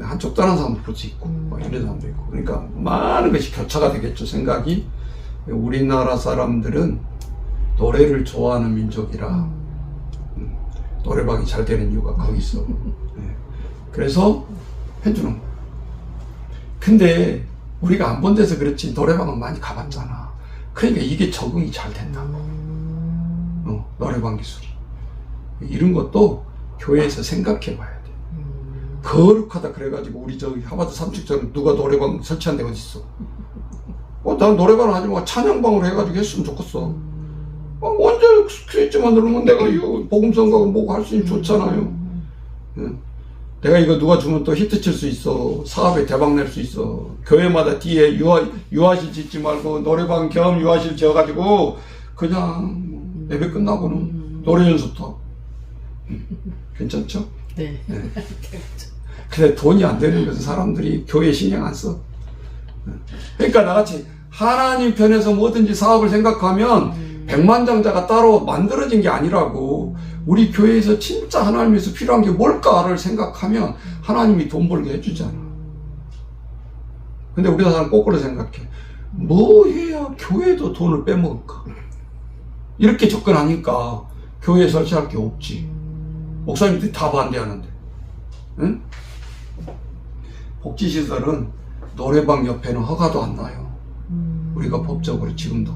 한쪽 다른 사람도 볼 수 있고 뭐 이런 사람도 있고. 그러니까 많은 것이 교차가 되겠죠. 생각이. 우리나라 사람들은 노래를 좋아하는 민족이라 노래방이 잘 되는 이유가 거기 있어. 그래서 해주는 거야. 근데 우리가 안 본 데서 그렇지 노래방은 많이 가봤잖아. 그러니까 이게 적응이 잘 된다. 노래방 기술이. 이런 것도 교회에서 생각해 봐야 돼. 거룩하다 그래가지고 우리 저기 하버드 3층처럼 누가 노래방 설치한 데가 어딨어. 난 노래방을 하지 마. 찬양방으로 해가지고 했으면 좋겠어. 언제 스케치 만들면 내가 이거 복음성가고 뭐고 할 수 있으면 좋잖아요. 내가 이거 누가 주면 또 히트 칠 수 있어. 사업에 대박 낼 수 있어. 교회마다 뒤에 유아실 짓지 말고 노래방 겸 유아실 지어가지고 그냥 예배 끝나고는 노래 연습도. 괜찮죠? 네. 네. 근데 돈이 안 되는 것은 사람들이 교회 신경 안 써. 그러니까 나같이 하나님 편에서 뭐든지 사업을 생각하면 백만장자가 따로 만들어진 게 아니라고. 우리 교회에서 진짜 하나님에서 필요한 게 뭘까를 생각하면 하나님이 돈 벌게 해주잖아. 근데 우리 사람 거꾸로 생각해. 뭐 해야 교회도 돈을 빼먹을까? 이렇게 접근하니까 교회에 설치할 게 없지. 목사님들이 다 반대하는데. 응? 복지시설은 노래방 옆에는 허가도 안 나요. 우리가 법적으로 지금도.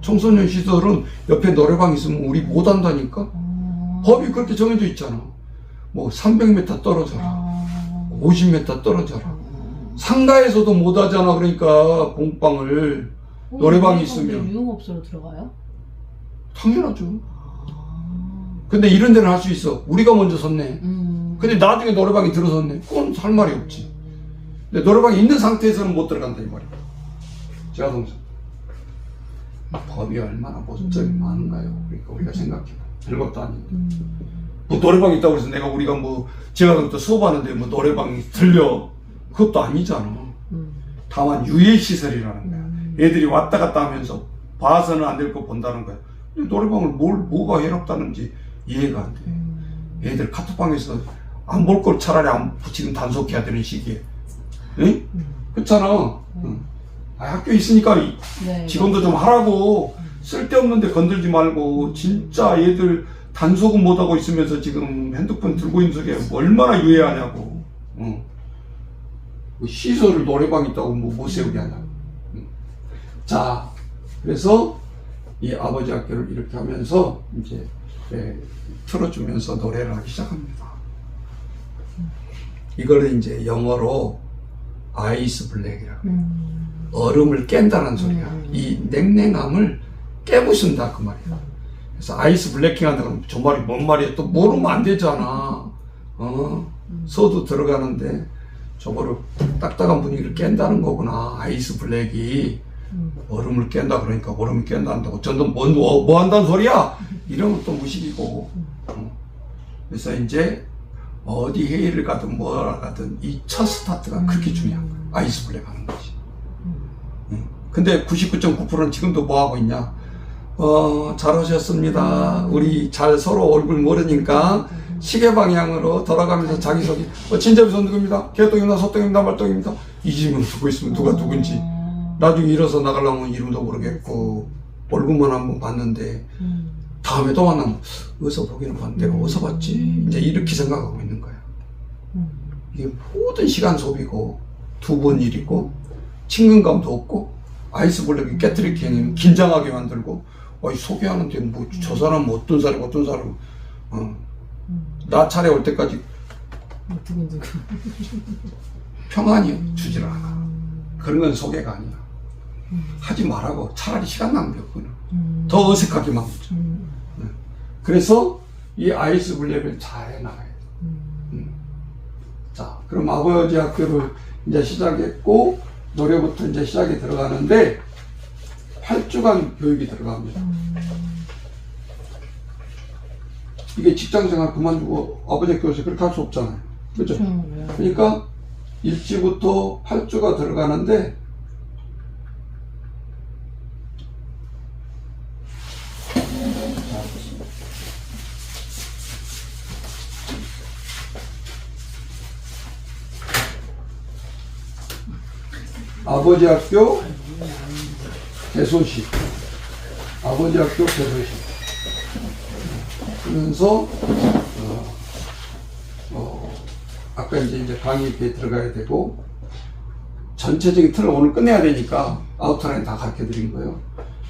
청소년 시설은 옆에 노래방 있으면 우리 못 한다니까? 법이 그렇게 정해져 있잖아. 뭐 300m 떨어져라. 50m 떨어져라. 상가에서도 못 하잖아. 그러니까 공방을 노래방이 있으면. 유흥업소로 들어가요? 당연하죠. 근데 이런 데는 할 수 있어. 우리가 먼저 섰네. 근데 나중에 노래방이 들어섰네. 그건 할 말이 없지. 근데 노래방이 있는 상태에서는 못 들어간다 이 말이야. 제가 동생. 법이 얼마나 보수적이 많은가요? 그러니까 우리가 생각해봐. 별것도 아닌데. 뭐 노래방 있다고 해서 우리가 뭐 제가 또 수업하는데 뭐 노래방이 들려. 그것도 아니잖아. 다만 유해시설이라는 거야. 애들이 왔다 갔다 하면서 봐서는 안 될 거 본다는 거야. 근데 노래방을 뭐가 해롭다는지 이해가 안 돼. 애들 카톡방에서 안 볼 걸 차라리 지금 단속해야 되는 시기에. 응? 그렇잖아. 학교 있으니까 네, 직원도 좀 하라고. 쓸데없는데 건들지 말고. 진짜 얘들 단속은 못하고 있으면서 지금 핸드폰 들고 있는 속에 얼마나 유해하냐고. 시설을 노래방 있다고 못 세우게 하냐고. 자, 그래서 이 아버지 학교를 이렇게 하면서 이제 틀어주면서 노래를 하기 시작합니다. 이거를 이제 영어로 아이스 블랙이라고 해요. 얼음을 깬다는 소리야. 이 냉랭함을 깨부순다 그 말이야. 그래서 아이스 블래킹 한다고 저 말이 뭔 말이야. 또 모르면 안 되잖아. 서도 들어가는데 저거를 딱딱한 분위기를 깬다는 거구나. 아이스 블랙이 얼음을 깬다 그러니까 얼음을 깬다는다고 전도 뭐 한다는 소리야? 이러면 또 무식이고. 그래서 이제 어디 회의를 가든 뭐라 가든 이 첫 스타트가 그렇게 중요한 거야. 아이스 블랙 하는 거지. 근데 99.9%는 지금도 뭐 하고 있냐? 잘 오셨습니다. 우리 잘 서로 얼굴 모르니까 시계 방향으로 돌아가면서 자기소개. 진짜비 손누구입니다. 개똥입니다. 소똥입니다. 말똥입니다. 이 질문 듣고 있으면 누가 누군지. 나중에 일어서 나가려면 이름도 모르겠고 얼굴만 한번 봤는데 다음에 또 만나면 어디서 보기는 봤는데 내가 어디서 봤지? 이제 이렇게 생각하고 있는 거야. 이게 모든 시간 소비고 두 번 일이고 친근감도 없고 아이스 블랙이 깨트리기 긴장하게 만들고 소개하는데 뭐 저 사람은 어떤 사람이고 어떤 사람은 나 차례 올 때까지 평안이 주질 않아. 그런 건 소개가 아니야. 하지 말라고. 차라리 시간 낭비였구나. 더 어색하게 만들죠. 그래서 이 아이스 블랙을 잘 해나가야 돼. 자, 그럼 아버지 학교를 이제 시작했고 노래부터 이제 시작이 들어가는데 8주간 교육이 들어갑니다. 이게 직장생활 그만두고 아버지 학교에서 그렇게 할 수 없잖아요. 그렇죠? 그러니까 1주부터 8주가 들어가는데 아버지 학교 개소식, 아버지 학교 개소식 하면서 아까 이제 강의 이렇게 들어가야 되고 전체적인 틀을 오늘 끝내야 되니까 아웃라인 다 가르쳐 드린 거예요.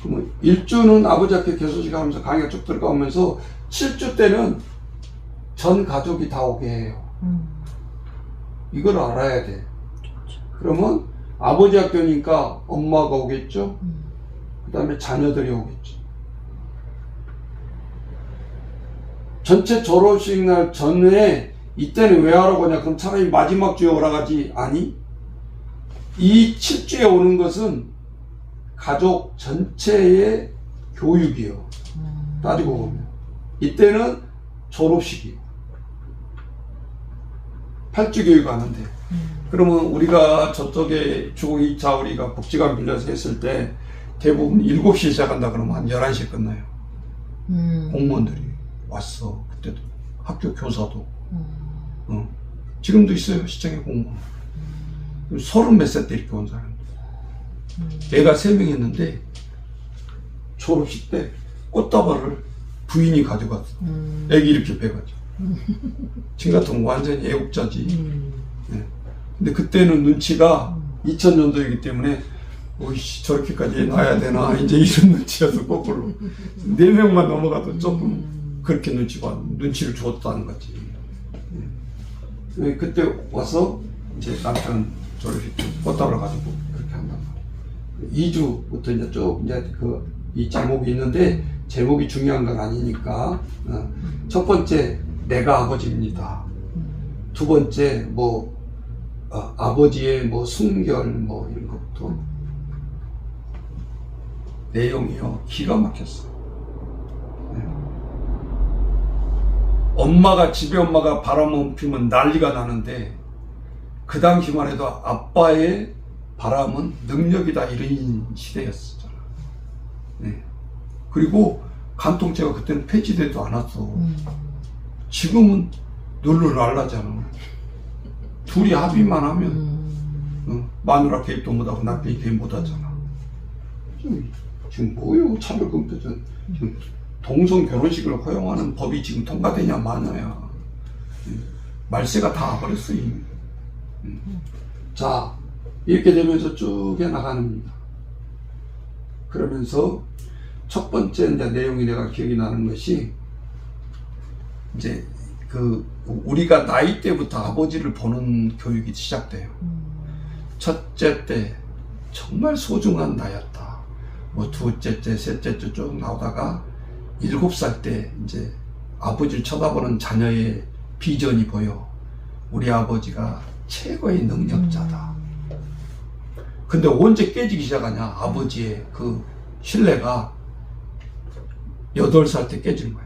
그러면 1주는 아버지 학교 개소식 하면서 강의가 쭉 들어가면서 7주 때는 전 가족이 다 오게 해요. 이걸 알아야 돼. 그러면 아버지 학교니까 엄마가 오겠죠? 그 다음에 자녀들이 오겠죠. 전체 졸업식 날 전에 이때는 왜 하라고 하냐? 그럼 차라리 마지막 주에 오라 가지. 아니, 이 7주에 오는 것은 가족 전체의 교육이요. 따지고 보면 이때는 졸업식이요. 8주 교육 하는데, 그러면 우리가 저쪽에 주공 2차 우리가 복지관 빌려서 했을 때 대부분 7시에 시작한다 그러면 한 11시에 끝나요. 공무원들이 왔어. 그때도 학교 교사도 지금도 있어요. 시청에 공무원 30몇 세 때 이렇게 온 사람들. 애가 3명 있는데 졸업식 때 꽃다발을 부인이 가져갔어. 애기 이렇게 빼가지고. 지금 같으면 완전히 애국자지. 네. 근데 그때는 눈치가 2000년도이기 때문에 오이씨 저렇게까지 놔야 되나 이제 이런 눈치여서 거꾸로 4명만 넘어가도 조금 그렇게 눈치를 주었다는 거지. 네. 그때 와서 이제 남편 졸업식 꽃다발 가지고 그렇게 한단 말이야. 2주부터 이제 쭉 이제 이 제목이 있는데 제목이 중요한 건 아니니까 첫 번째 내가 아버지입니다. 두 번째 아버지의 순결 이런 것부터 내용이요 기가 막혔어. 네. 집에 엄마가 바람을 피우면 난리가 나는데 그 당시만 해도 아빠의 바람은 능력이다 이런 시대였었잖아. 네. 그리고 간통죄가 그때는 폐지되지도 않았어. 지금은 널널날라잖아. 둘이 합의만 하면 마누라 개입도 못하고 남편이 개입 못하잖아. 지금 뭐요? 차별금지전 지금 동성 결혼식을 허용하는 법이 지금 통과되냐 마냐야. 말세가 다 버렸어 이미. 자 이렇게 되면서 쭉 해나갑니다. 그러면서 첫 번째 이제 내용이 내가 기억이 나는 것이 이제 우리가 나이 때부터 아버지를 보는 교육이 시작돼요. 첫째 때 정말 소중한 나였다. 둘째 때, 셋째 때 쭉 나오다가 7살 때 이제 아버지를 쳐다보는 자녀의 비전이 보여. 우리 아버지가 최고의 능력자다. 근데 언제 깨지기 시작하냐? 아버지의 그 신뢰가 8살 때 깨지는 거야.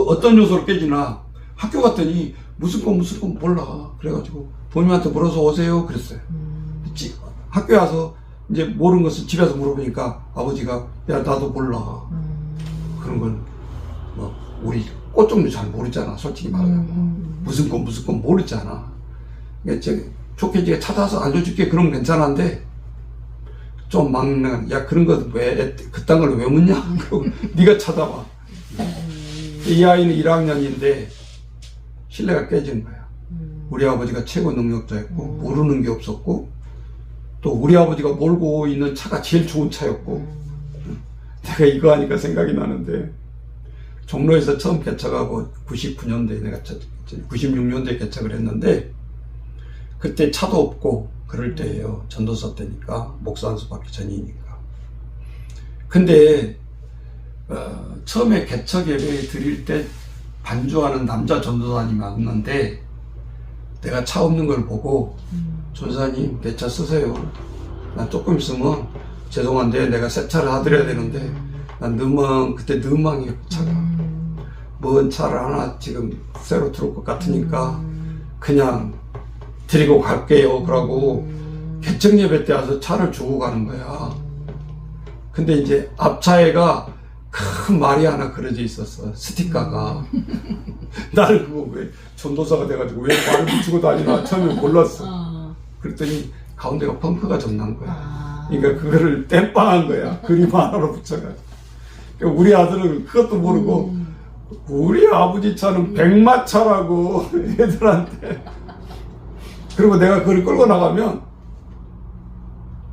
어떤 요소로 깨지나 학교 갔더니 무슨 건 몰라. 그래가지고 부모님한테 물어서 오세요 그랬어요. 학교에 와서 이제 모르는 것을 집에서 물어보니까 아버지가 야 나도 몰라. 그런 건 우리 꽃 종류 잘 모르잖아. 솔직히 말하면 무슨 건 모르잖아. 그러니까 좋게 이제 찾아서 알려줄게. 그러면 괜찮은데 좀 막는 야 그런 거 왜 그딴 걸 왜 묻냐? 그러고 네가 찾아봐. 이 아이는 1학년인데 신뢰가 깨진 거야. 우리 아버지가 최고 능력자였고 모르는 게 없었고 또 우리 아버지가 몰고 있는 차가 제일 좋은 차였고 내가 이거 하니까 생각이 나는데 종로에서 처음 개척하고 99년도에 내가 96년도에 개척을 했는데 그때 차도 없고 그럴 때예요. 전도사 때니까 목사 한 수밖에 전이니까. 근데 처음에 개척 예배 드릴 때 반주하는 남자 전도사님이 왔는데 내가 차 없는 걸 보고 전도사님 내 차 쓰세요. 난 조금 있으면 죄송한데 내가 새 차를 사드려야 되는데 난 그때 느망이에요 차가. 먼 차를 하나 지금 새로 들어올 것 같으니까 그냥 드리고 갈게요. 그러고 개척 예배 때 와서 차를 주고 가는 거야. 근데 이제 앞차에가 큰 말이 하나 그려져 있었어. 스티커가. 나를 보고 왜 전도사가 돼가지고 왜 말을 붙이고 다니나 처음에 몰랐어. 그랬더니 가운데가 펑크가 좀 난 거야. 그러니까 그거를 땜빵한 거야. 그림 하나로 붙여가지고. 그러니까 우리 아들은 그것도 모르고 우리 아버지 차는 백마차라고 애들한테. 그리고 내가 그걸 끌고 나가면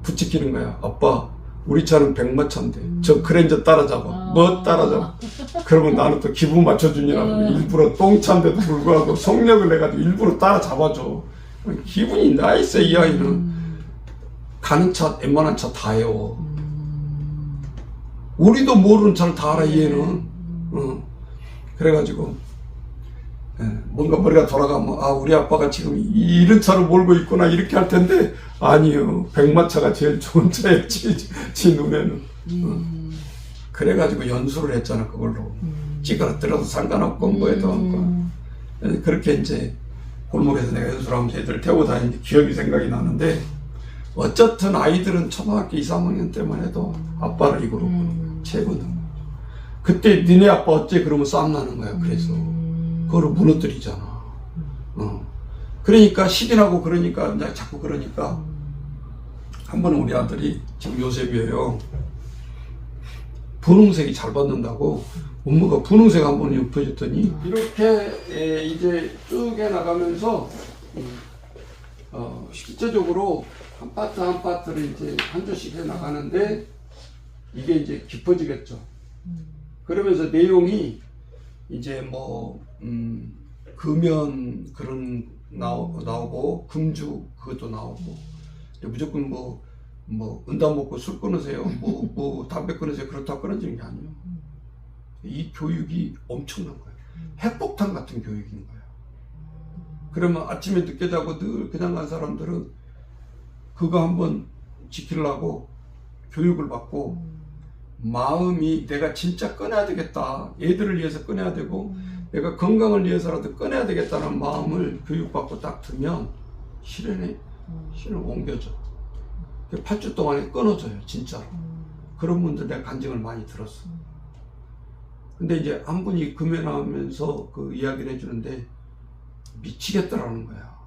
부치키는 거야. 아빠 우리 차는 백마차인데 저 그랜저 따라잡아. 뭐 따라잡아. 그러면 나는 또 기분 맞춰주느라고 일부러 똥차인데도 불구하고 속력을 내가지고 일부러 따라잡아줘. 기분이 나있어. 이 아이는 가는 차 웬만한 차 다 해요. 우리도 모르는 차를 다 알아. 얘는. 그래가지고 예, 뭔가 머리가 돌아가면 아 우리 아빠가 지금 이런 차를 몰고 있구나 이렇게 할 텐데 아니요 100마차가 제일 좋은 차예요 지 눈에는. 그래가지고 연수를 했잖아 그걸로. 찌그러뜨려도 상관없고 뭐해도 없고. 그렇게 이제 골목에서 내가 연수를 하면서 애들 태우고 다니는 기억이 생각이 나는데 어쨌든 아이들은 초등학교 2, 3학년 때만 해도 아빠를 이거로 최고는. 그때 니네 아빠 어째 그러면 싸움 나는 거야. 그래서 그거를 무너뜨리잖아. 그러니까 시기 나고 그러니까 이제 자꾸 그러니까 한 번은 우리 아들이 지금 요셉이에요. 분홍색이 잘 받는다고 엄마가 분홍색 한 번 입혀줬더니 이렇게 이제 쭉 해나가면서 실제적으로 한 파트 한 파트를 이제 한 줄씩 해나가는데 이게 이제 깊어지겠죠. 그러면서 내용이 이제 뭐 금연 그런 나오고 금주 그것도 나오고 무조건 뭐 은담 먹고 술 끊으세요 뭐 담배 끊으세요 그렇다고 끊어지는 게 아니에요. 이 교육이 엄청난 거예요. 핵폭탄 같은 교육인 거예요. 그러면 아침에 늦게 자고 늘 그냥 간 사람들은 그거 한번 지키려고 교육을 받고 마음이 내가 진짜 끊어야 되겠다. 애들을 위해서 끊어야 되고 내가 건강을 위해서라도 끊어야 되겠다는 마음을 교육받고 딱 들면 실현을 옮겨줘. 8주 동안에 끊어져요. 진짜로. 그런 분들 내가 간증을 많이 들었어. 근데 이제 한 분이 금연하면서 그 이야기를 해주는데 미치겠더라는 거야.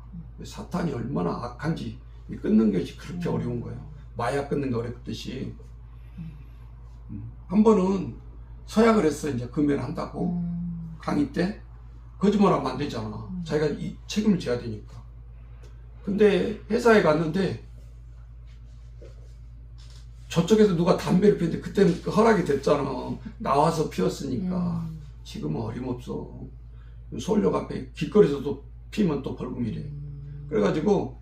사탄이 얼마나 악한지 끊는 것이 그렇게 어려운 거예요. 마약 끊는 게 어렵듯이. 한 번은 서약을 했어. 이제 금연한다고 강의 때 거짓말하면 안 되잖아. 자기가 이 책임을 져야 되니까. 근데 회사에 갔는데 저쪽에서 누가 담배를 피웠는데 그때는 허락이 됐잖아. 나와서 피웠으니까. 지금은 어림없어. 서울역 앞에 길거리에서도 피면 또 벌금이래. 그래가지고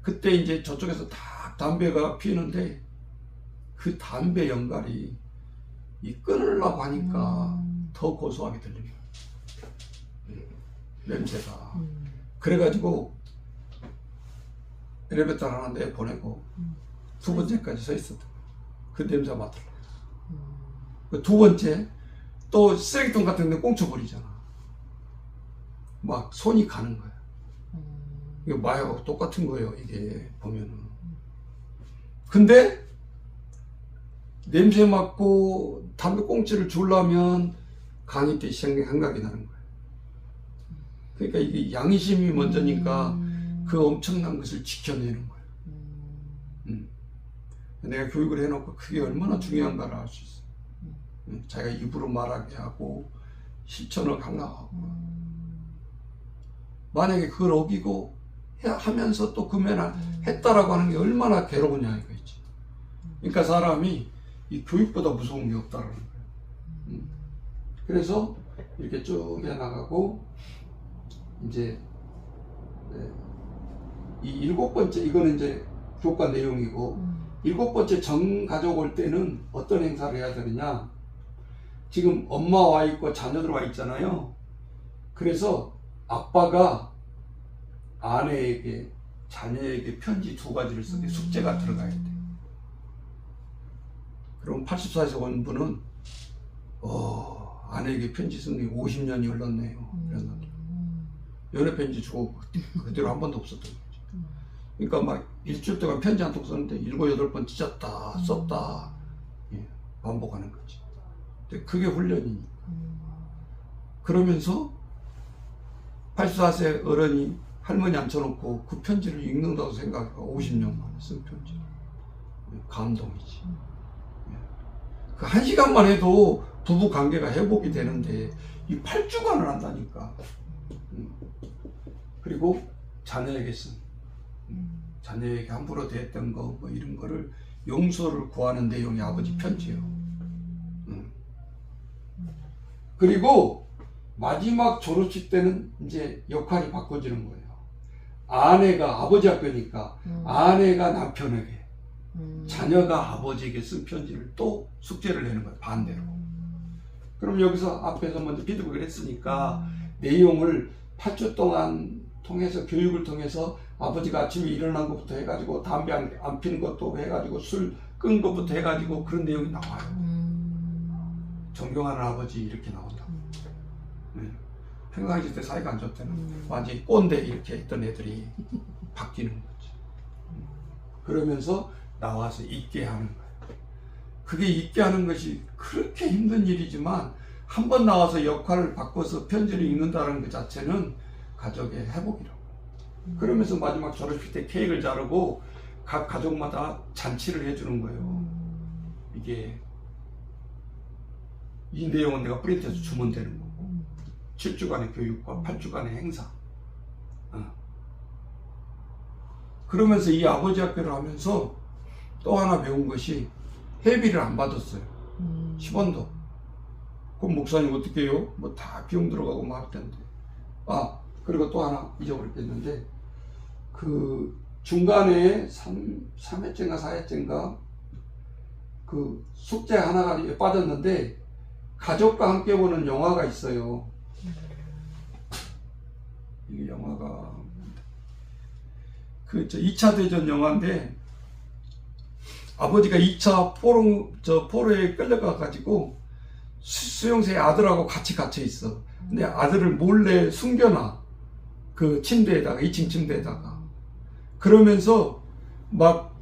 그때 이제 저쪽에서 다 담배가 피우는데 그 담배 연갈이 이 끊으려고 하니까 더 고소하게 들리는 거야. 냄새가. 그래가지고 엘리베이터 하나 내 보내고 두 번째까지 서 있었던 거야. 그 냄새 맡으려고. 두 번째 또 쓰레기통 같은 데 꽁쳐버리잖아. 막 손이 가는 거야. 이거 마약하고 똑같은 거예요. 이게 보면은. 근데 냄새 맡고 담배 꽁치를 주려면 강의 때 생각이 나는 거예요. 그러니까 이게 양심이 먼저니까 그 엄청난 것을 지켜내는 거예요. 내가 교육을 해놓고 그게 얼마나 중요한가를 알 수 있어요. 자기가 입으로 말하게 하고 실천을 강화하고 만약에 그걸 어기고 하면서 또 금연을 했다라고 하는 게 얼마나 괴로우냐 이거지. 그러니까 사람이 이 교육보다 무서운 게 없다라는 거예요. 그래서 이렇게 쭉 해나가고 이제 이 7번째 이거는 이제 교과 내용이고 7번째 정 가져올 때는 어떤 행사를 해야 되느냐. 지금 엄마 와 있고 자녀들 와 있잖아요. 그래서 아빠가 아내에게 자녀에게 편지 2가지를 쓰게 숙제가 들어가야 돼. 그럼 84에서 온 분은 아내에게 편지 쓴 게 50년이 흘렀네요. 이런 연애 편지 주고 그대로 한 번도 없었던 거죠. 그러니까 막 일주일 동안 편지 한 통 썼는데 7, 8번 찢었다 썼다 반복하는 거지. 근데 그게 훈련이니까. 그러면서 84세 어른이 할머니 앉혀놓고 그 편지를 읽는다고 생각하고 50년 만에 쓴 편지. 감동이지. 그 1시간만 해도 부부 관계가 회복이 되는데 이 8주간을 한다니까. 그리고 자녀에게 쓴 자녀에게 함부로 대했던 거 뭐 이런 거를 용서를 구하는 내용이 아버지 편지예요. 그리고 마지막 졸업식 때는 이제 역할이 바꿔지는 거예요. 아내가 아버지 학교니까 아내가 남편에게 자녀가 아버지에게 쓴 편지를 또 숙제를 내는 거예요. 반대로. 그럼 여기서 앞에서 먼저 피드백을 했으니까 내용을 8주 동안 통해서 교육을 통해서 아버지가 아침에 일어난 것부터 해가지고 담배 안 피는 것도 해가지고 술 끈 것부터 해가지고 그런 내용이 나와요. 존경하는 아버지 이렇게 나온다. 네. 평상시 때 사이가 안 좋다는 완전히 꼰대 이렇게 했던 애들이 바뀌는 거지. 그러면서 나와서 있게 하는 거예요. 그게 있게 하는 것이 그렇게 힘든 일이지만 한 번 나와서 역할을 바꿔서 편지를 읽는다는 것 자체는 가족의 회복이라고. 그러면서 마지막 졸업식 때 케이크를 자르고 각 가족마다 잔치를 해주는 거예요. 이게 이 내용은 내가 프린트해서 주면 되는 거고 7주간의 교육과 8주간의 행사. 그러면서 이 아버지 학교를 하면서 또 하나 배운 것이 회비를 안 받았어요. 10원도. 그럼 목사님 어떻게 해요? 뭐 다 비용 들어가고 막 할 텐데. 그리고 또 하나 잊어버렸겠는데 그 중간에 3회째인가 4회째인가 그 숙제 하나가 빠졌는데 가족과 함께 보는 영화가 있어요. 이 영화가 그 2차 대전 영화인데 아버지가 2차 포로에 끌려가 가지고 수용소에 아들하고 같이 갇혀 있어. 근데 아들을 몰래 숨겨놔. 그 침대에다가 2층 침대에다가. 그러면서 막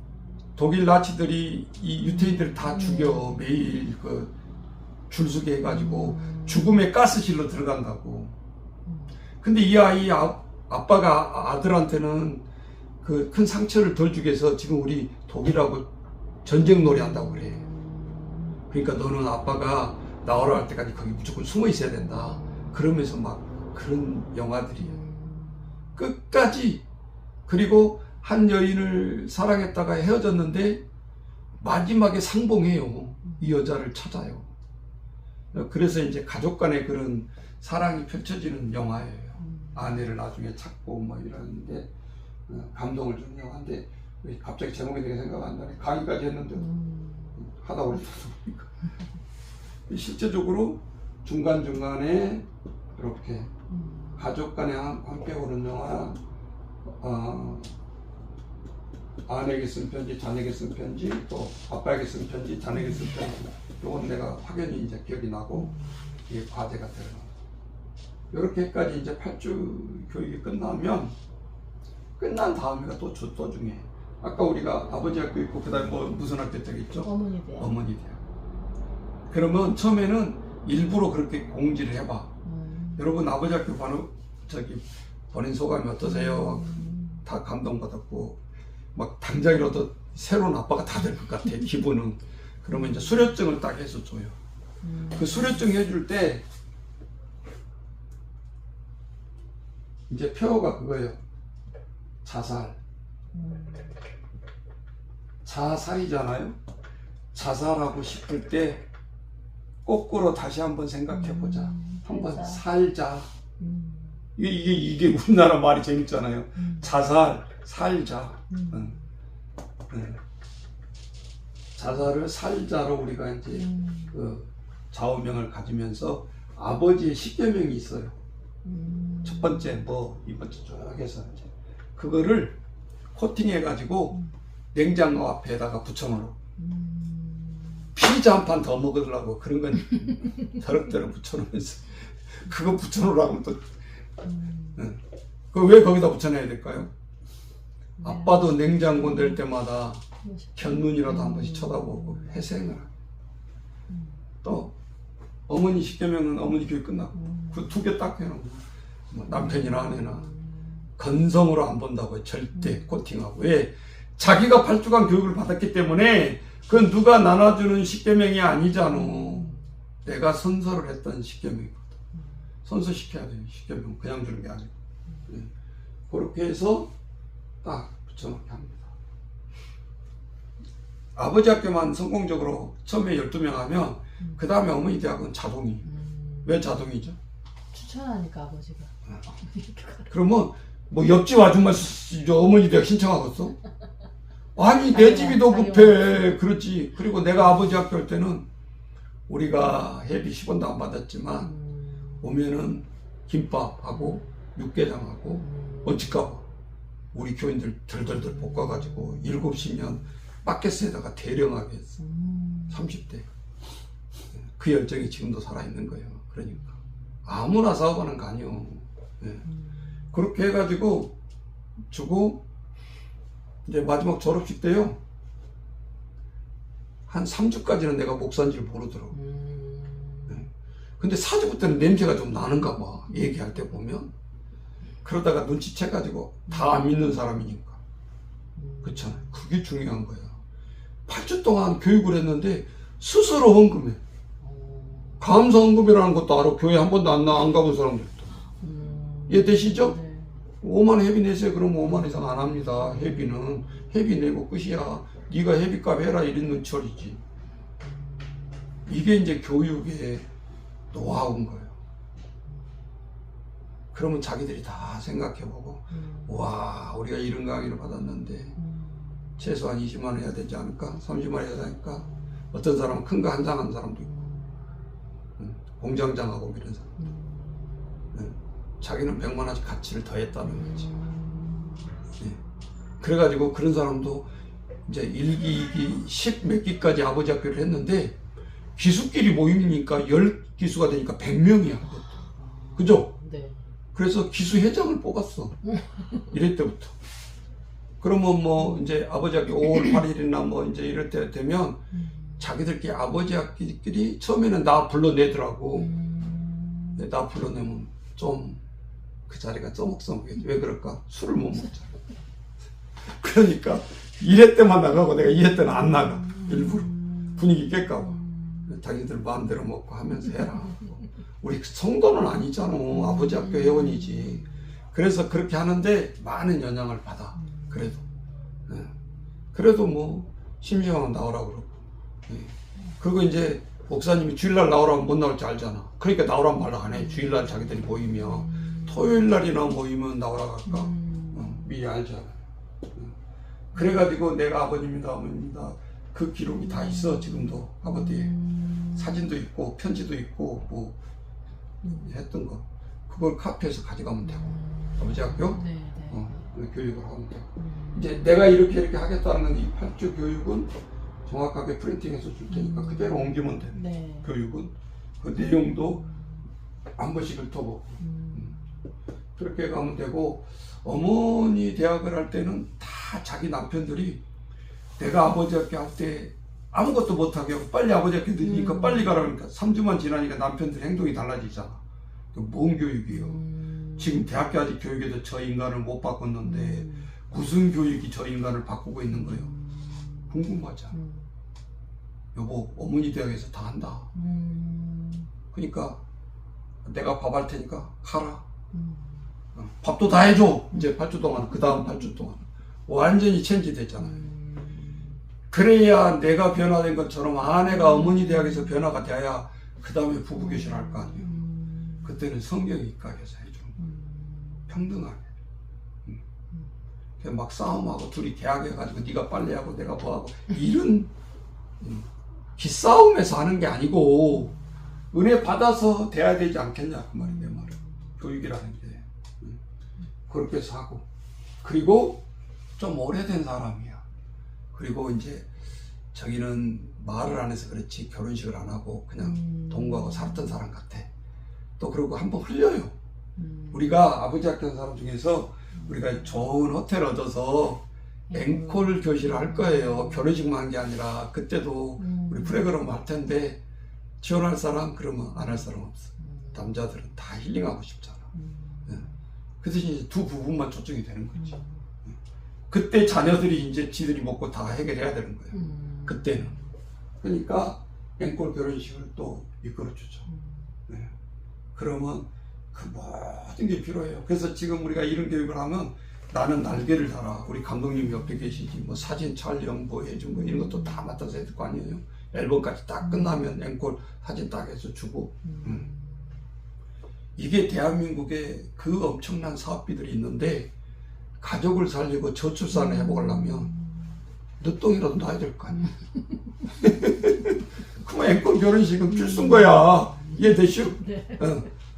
독일 나치들이 이 유태인들을 다 죽여. 매일 그 줄서게 해가지고 죽음의 가스실로 들어간다고. 근데 이 아이 아빠가 아들한테는 그 큰 상처를 덜 주기 위해서 지금 우리 독일하고 전쟁 놀이 한다고 그래. 그러니까 너는 아빠가 나오라 할 때까지 거기 무조건 숨어 있어야 된다. 그러면서 막 그런 영화들이에요. 끝까지. 그리고 한 여인을 사랑했다가 헤어졌는데 마지막에 상봉해요. 이 여자를 찾아요. 그래서 이제 가족 간의 그런 사랑이 펼쳐지는 영화예요. 아내를 나중에 찾고 뭐 이러는데 감동을 주는 영화인데 갑자기 제목이 되게 생각 안 나네. 강의까지 했는데 하다 보니까 실제적으로 중간중간에 이렇게 가족 간에 함께 보는 영화, 아내에게 쓴 편지, 자녀에게 쓴 편지, 또 아빠에게 쓴 편지, 자녀에게 쓴 편지. 이건 내가 확연히 이제 기억이 나고 이게 과제가 되는. 이렇게까지 이제 8주 교육이 끝나면 끝난 다음에가 또 중요해. 아까 우리가 아버지 학교 있고 그다음에 뭐 무슨 학교 있죠? 어머니 대학. 어머니 대학. 그러면 처음에는 일부러 그렇게 공지를 해봐. 여러분 아버지 학교 보낸 소감이 어떠세요? 다 감동받았고 막 당장이라도 새로운 아빠가 다 될 것 같아. 기분은. 그러면 이제 수료증을 딱 해서 줘요. 그 수료증 해줄 때 이제 표어가 그거예요. 자살. 자살이잖아요. 자살하고 싶을 때 거꾸로 다시 한번 생각해보자. 한번 살자. 이게 우리나라 말이 재밌잖아요. 자살, 살자. 자살을 살자로 우리가 이제 그 좌우명을 가지면서 아버지의 십계명이 있어요. 첫 번째 뭐 이 번째 쭉 해서 이제 그거를 코팅해가지고 냉장고 앞에다가 붙여놓으라고. 피자 한 판 더 먹으려고 그런 건 저럭저럭 붙여놓으면서 그거 붙여놓으라고 또 그 왜 거기다 붙여놔야 될까요? 아빠도 냉장고 낼 때마다 견눈이라도 한 번씩 쳐다보고 회생을 하고 또 어머니 십계명은 어머니 교육 끝나고 그 2개 딱 해놓고 뭐 남편이나 아내나 건성으로 안 본다고요. 절대 코팅하고. 왜? 자기가 8주간 교육을 받았기 때문에 그건 누가 나눠주는 십계명이 아니잖아. 내가 선서를 했던 십계명이거든. 선서시켜야 돼요. 십계명 그냥 주는 게 아니고. 그렇게 해서 딱 붙여놓게 합니다. 아버지 학교만 성공적으로 처음에 12명 하면 그 다음에 어머니 대학은 자동이. 왜 자동이죠? 추천하니까 아버지가. 그러면 뭐 옆집 아줌마 어머니 대학 신청하겠어? 아니 내 집이 더 급해. 그렇지. 그리고 내가 아버지 학교 할 때는 우리가 회비 10원도 안 받았지만 오면은 김밥하고 육개장하고 어찌까 우리 교인들 덜덜덜 볶아가지고 7시면 바켓에다가 대령하게 했어. 30대. 그 열정이 지금도 살아있는 거예요. 그러니까 아무나 사업하는 거 아니요. 예. 그렇게 해가지고 주고 이제 마지막 졸업식 때요. 한 3주까지는 내가 목사인 줄 모르더라고. 예. 근데 4주부터 때는 냄새가 좀 나는가 봐. 얘기할 때 보면. 그러다가 눈치채가지고 다 안 믿는 사람이니까. 그렇잖아요. 그게 중요한 거야. 8주 동안 교육을 했는데 스스로 헌금해. 감사 헌금이라는 것도 알아. 교회 한 번도 안 가본 사람들도. 이해되시죠? 네. 5만 회비 내세요. 그러면 5만 이상 안 합니다. 회비는. 회비 내고 끝이야. 네가 회비값 해라. 이런 처리지. 이게 이제 교육의 노하우인 거예요. 그러면 자기들이 다 생각해보고 와 우리가 이런 강의를 받았는데 최소한 20만 원 해야 되지 않을까? 30만 원 해야 되니까 어떤 사람은 큰 거 한 장 한 사람도 있고 공장장하고 이런 사람 자기는 100만 원씩 가치를 더했다는 거지. 그래가지고 그런 사람도 이제 1기, 2기, 10 몇 기까지 아버지 학교를 했는데 기수끼리 모임이니까 10기수가 되니까 100명이야. 그죠? 네. 그래서 기수 회장을 뽑았어. 1회 때부터. 그러면 뭐 이제 아버지 학교 5월 8일이나 뭐 이제 이럴 때 되면 자기들끼리 아버지 학교끼리 처음에는 나 불러내더라고. 나 불러내면 좀 그 자리가 쪼목쪼목해. 왜 그럴까? 술을 못 먹잖아. 그러니까 1회 때만 나가고 내가 2회 때는 안 나가. 일부러. 분위기 깰까봐. 자기들 마음대로 먹고 하면서 해라. 우리 성도는 아니잖아. 아버지 학교 회원이지. 그래서 그렇게 하는데 많은 영향을 받아. 그래도. 그래도 뭐 심심하면 나오라고 그러고. 그리고 이제 목사님이 주일날 나오라면 못 나올 줄 알잖아. 그러니까 나오란 말을 안 해. 주일날 자기들이 모이면. 토요일날이나 모이면 나오라고 할까? 미리 알잖아. 그래가지고 내가 아버님이다 어머님이다 그 기록이 다 있어. 지금도 아버지 사진도 있고 편지도 있고 뭐 했던 거 그걸 카피해서 가져가면 되고 아버지 학교 네, 교육을 하면 되고 이제 내가 이렇게 하겠다는 이 8주 교육은 정확하게 프린팅해서 줄 테니까 그대로 옮기면 돼. 네. 교육은 그 내용도 한 번씩 훑어보고 그렇게 가면 되고 어머니 대학을 할 때는 다 자기 남편들이 내가 아버지 학교 할 때 아무것도 못하게 하고 빨리 아버지 학교 늦으니까 빨리 가라니까 3주만 지나니까 남편들 행동이 달라지잖아. 뭔 교육이요? 지금 대학교까지 교육에도 저 인간을 못 바꿨는데 무슨 교육이 저 인간을 바꾸고 있는 거예요? 궁금하잖아. 여보 어머니 대학에서 다 한다. 그러니까 내가 밥 할 테니까 가라. 밥도 다 해줘. 이제 8주 동안 그 다음 8주 동안 완전히 체인지 됐잖아요. 그래야 내가 변화된 것처럼 아내가 어머니 대학에서 변화가 돼야 그 다음에 부부 교실 할 거 아니에요. 그때는 성경에 입각해서 해주는 거예요. 평등하게. 막 싸움하고 둘이 계약해가지고 네가 빨리 하고 내가 뭐하고 이런 기싸움에서 하는 게 아니고 은혜 받아서 돼야 되지 않겠냐 그 말이 내 말은. 교육이라는 게 그렇게 해서 하고 그리고 좀 오래된 사람이야. 그리고 이제 저기는 말을 안 해서 그렇지 결혼식을 안 하고 그냥 동거하고 살았던 사람 같아. 또 그러고 한번 흘려요. 우리가 아버지 학교 한 사람 중에서 우리가 좋은 호텔 얻어서 앵콜 교실을 할 거예요. 결혼식만 한 게 아니라 그때도 우리 프로그램 할 텐데 지원할 사람 그러면 안 할 사람 없어. 남자들은 다 힐링하고 싶잖아. 그 대신 이제 두 부분만 초청이 되는 거지. 그때 자녀들이 이제 지들이 먹고 다 해결해야 되는 거예요. 그때는. 그러니까 앵콜 결혼식을 또 이끌어주죠. 그러면 그 모든 게 필요해요. 그래서 지금 우리가 이런 교육을 하면 나는 날개를 달아. 우리 감독님 옆에 계시지. 뭐 사진 촬영 뭐 해준 거 이런 것도 다 맡아서 해야 될 거 아니에요. 앨범까지 딱 끝나면 앵콜 사진 딱 해서 주고. 이게 대한민국에 그 엄청난 사업비들이 있는데 가족을 살리고 저출산을 해보려면 늦둥이라도 놔야 될 거 아니야. 그럼 앵콜 결혼식은 필수인 거야. 이해되시오? 네.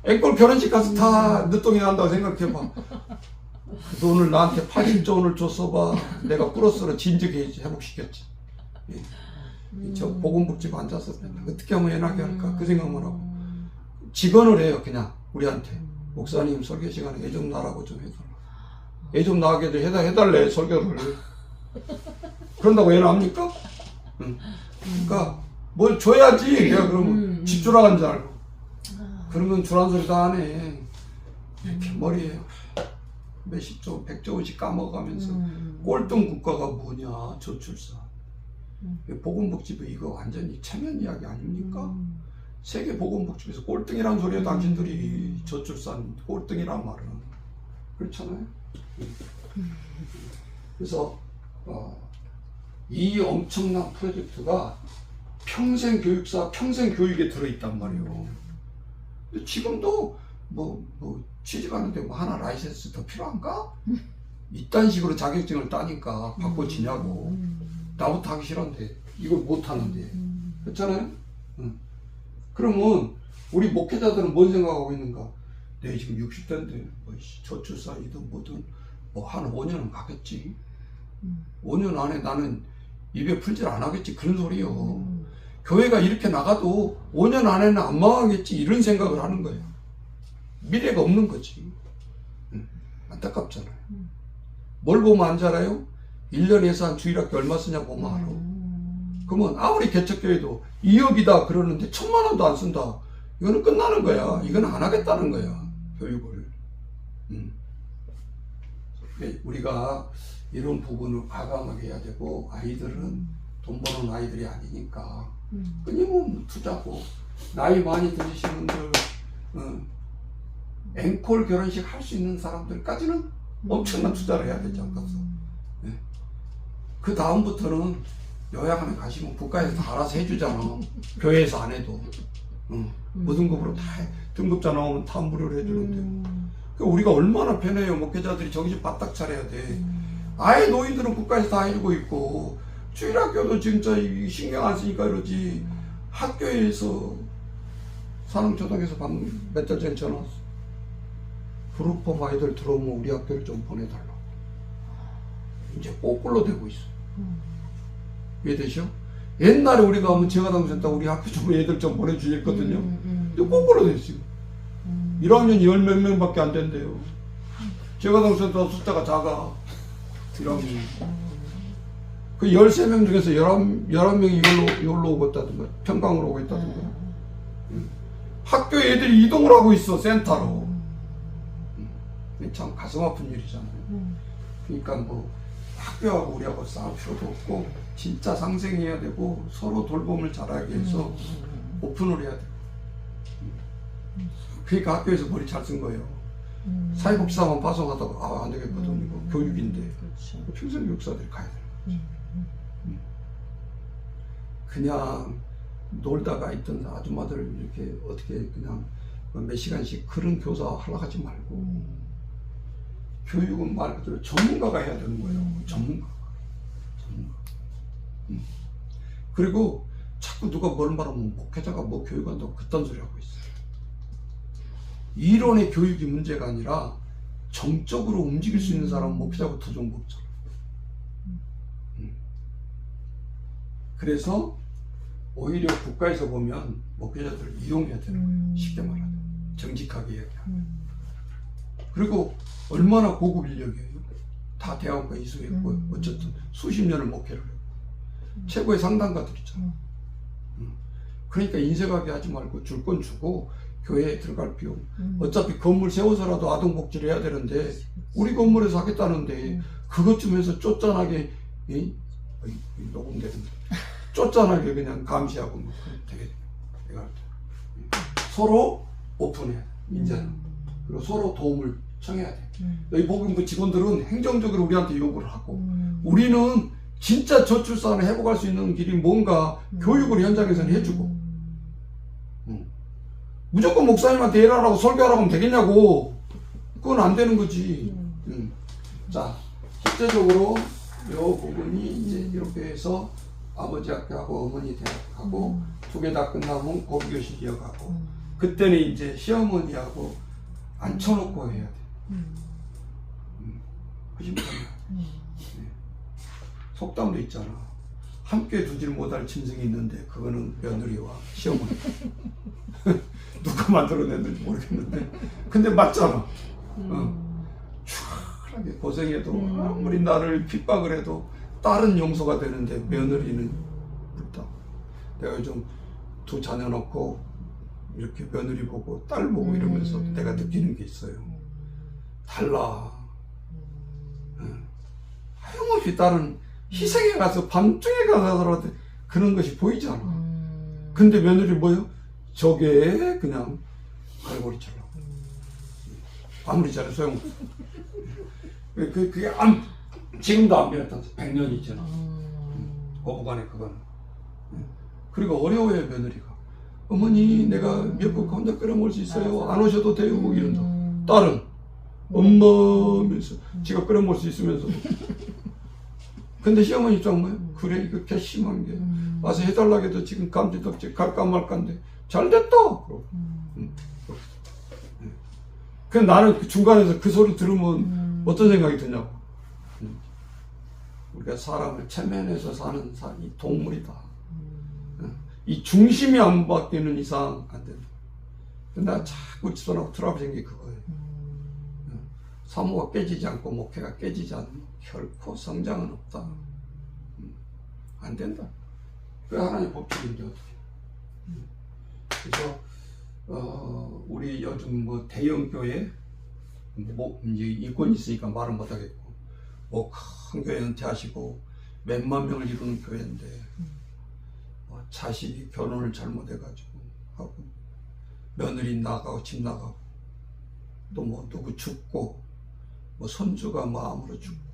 앵콜 결혼식 가서 다 늦동이 난다고 생각해봐. 그 돈을 나한테 80조 원을 줬어봐. 내가 플러스로 진즉 회복시켰지. 예. 저 보건복지부 앉아서 어떻게 하면 연하게 할까 그 생각만 하고 직언을 해요. 그냥 우리한테 목사님 설교 시간에 애 좀 나라고 좀 해달라. 애 좀 나게 해달래 설교를. 그런다고 애는 합니까? 응. 그러니까 뭘 줘야지. 내가 그러면 집주라간 줄 알고. 그러면 주란 소리 다 하네. 이렇게 머리에 몇십조, 100조 원씩 까먹어가면서 꼴등 국가가 뭐냐 저출산. 보건복지부 이거 완전히 체면 이야기 아닙니까? 세계 보건복지부에서 꼴등이란 소리에 당신들이 저출산 꼴등이란 말은 그렇잖아요. 그래서 이 엄청난 프로젝트가 평생 교육사 평생 교육에 들어있단 말이에요. 근데 지금도 뭐 취직하는데 뭐 하나 라이센스 더 필요한가? 이딴 식으로 자격증을 따니까 바꿔지냐고. 나부터 하기 싫은데 이걸 못하는데 그렇잖아요. 그러면 우리 목회자들은 뭔 생각하고 있는가? 내가 지금 60대인데 뭐 저출산이든 뭐든 뭐 한 5년은 가겠지. 5년 안에 나는 입에 풀질 안 하겠지 그런 소리요. 교회가 이렇게 나가도 5년 안에는 안 망하겠지 이런 생각을 하는 거예요. 미래가 없는 거지. 안타깝잖아요. 뭘 보면 안 자라요? 1년 예산 주일학교 얼마 쓰냐 보면 알아. 그러면 아무리 개척교회도 2억이다 그러는데 1,000만 원도 안 쓴다. 이거는 끝나는 거야. 이건 안 하겠다는 거야. 교육을. 우리가 이런 부분을 과감하게 해야 되고 아이들은 돈 버는 아이들이 아니니까 끊임없는 투자고 나이 많이 드시는 분들 앵콜 결혼식 할 수 있는 사람들까지는 엄청난 투자를 해야 되지 않겠어. 그 다음부터는 요양원에 가시면 국가에서 다 알아서 해주잖아. 교회에서 안 해도. 무등급으로 다 등급자 나오면 다 무료로 해주는데. 우리가 얼마나 편해요. 목회자들이 정신 바짝 차려야 돼. 아예 노인들은 국가에서 다 해주고 있고 주일학교도 진짜 신경 안 쓰니까 이러지. 학교에서 산흥초등에서 몇 달 전에 전화 왔어. 그룹홈 아이들 들어오면 우리 학교를 좀 보내달라고. 이제 거꾸로 되고 있어. 이해되시오? 옛날에 우리가 하면 제가 당선했다 우리 학교 좀 애들 좀 보내주셨거든요. 근데 거꾸로 됐어요. 1학년이 10몇 명밖에 안 된대요. 제가 당선했다 숫자가 작아. 1학년이. 그 13명 중에서 11명이 이걸로 오고 있다든가 평강으로 오고 있다든가. 학교 애들이 이동을 하고 있어 센터로. 참 가슴 아픈 일이잖아요. 그러니까 뭐 학교하고 우리하고 싸울 필요도 없고 진짜 상생해야 되고 서로 돌봄을 잘하게 해서 오픈을 해야 돼. 그러니까 학교에서 머리 잘 쓴 거예요. 사회복지사만 파송하다가 안 되겠거든. 이거 교육인데 그렇죠. 평생 교육사들이 가야 되는 거지. 그냥 놀다가 있던 아줌마들 이렇게 어떻게 그냥 몇 시간씩 그런 교사 하려고 하지 말고 교육은 말 그대로 전문가가 해야 되는 거예요. 전문가. 그리고 자꾸 누가 뭘 말하면 목회자가 뭐 교육한다고 그딴 소리 하고 있어요. 이론의 교육이 문제가 아니라 정적으로 움직일 수 있는 사람은 목회자가 더 좋은 거 없잖아. 그래서 오히려 국가에서 보면 목회자들을 이용해야 되는 거예요. 쉽게 말하면. 정직하게 이야기하면. 그리고 얼마나 고급 인력이에요. 다 대학원과 이수했고 어쨌든 수십 년을 목회를 했고 최고의 상담가들 있잖아. 그러니까 인색하게 하지 말고 줄 건 주고 교회에 들어갈 비용 어차피 건물 세워서라도 아동복지를 해야 되는데 우리 건물에서 하겠다는데 그것 좀 해서 쫓겨나게 녹음되는데 쫓겨나게 그냥 감시하고 뭐 되게 내가 할 때 서로 오픈해 이제는 그리고 서로 도움을 청해야 돼. 이 보건부 직원들은 행정적으로 우리한테 요구를 하고 우리는 진짜 저출산을 회복할 수 있는 길이 뭔가 교육을 현장에서는 해주고 무조건 목사님한테 일하라고 설교하라고 하면 되겠냐고. 그건 안 되는 거지. 자, 실제적으로 이 부분이 이제 이렇게 해서 아버지 학교하고 어머니 대학하고 두 개 다 끝나면 고교실 이어가고 그때는 이제 시어머니하고 앉혀놓고 해야 돼. 허심탄회. 속담도 있잖아. 함께 두질 못할 짐승이 있는데 그거는 며느리와 시어머니. 누가 만들어냈는지 모르겠는데 근데 맞잖아. 추하게 고생해도 아무리 나를 핍박을 해도 딸은 용서가 되는데 며느리는 불다. 내가 요즘 두 자녀 놓고 이렇게 며느리 보고 딸 보고 이러면서 내가 느끼는 게 있어요. 달라. 하염없이 딸은 희생에 가서 밤중에 가서라도 그런 것이 보이잖아. 근데 며느리 뭐요? 저게 그냥 갈고리처럼 아무리 잘해 소용없어. 그게 지금도 안 변했다. 100년이 지나. 거부간에 그거는. 그리고 어려워요 며느리가. 어머니 내가 미역국 혼자 끓여 먹을 수 있어요. 안 오셔도 돼요. 이런다. 딸은 엄마면서 지가 끓여 먹을 수 있으면서. 근데 시어머니 입장 뭐야? 그래 이거 괘씸한 게 와서 해달라고 해도 지금 감지덕지 갈까 말까인데 잘됐다. 그 나는 그 중간에서 그 소리 들으면 어떤 생각이 드냐고. 우리가 사람을 체면해서 사는 이 동물이다. 이 중심이 안 바뀌는 이상 안 된다. 나 자꾸 집사람하고 트러블 생긴 게 그거예요. 사모가 깨지지 않고 목회가 깨지지 않으면 결코 성장은 없다. 안 된다. 그 하나의 법칙인데 어떻게. 그래서 우리 요즘 뭐 대형 교회 뭐 이제 인권이 있으니까 말은 못하겠고 뭐 큰 교회 은퇴하시고 몇만 명을 이루는 교회인데 뭐 자식이 결혼을 잘못해가지고 하고 며느리 나가고 집 나가고 또 뭐 누구 죽고 뭐 손주가 마음으로 죽고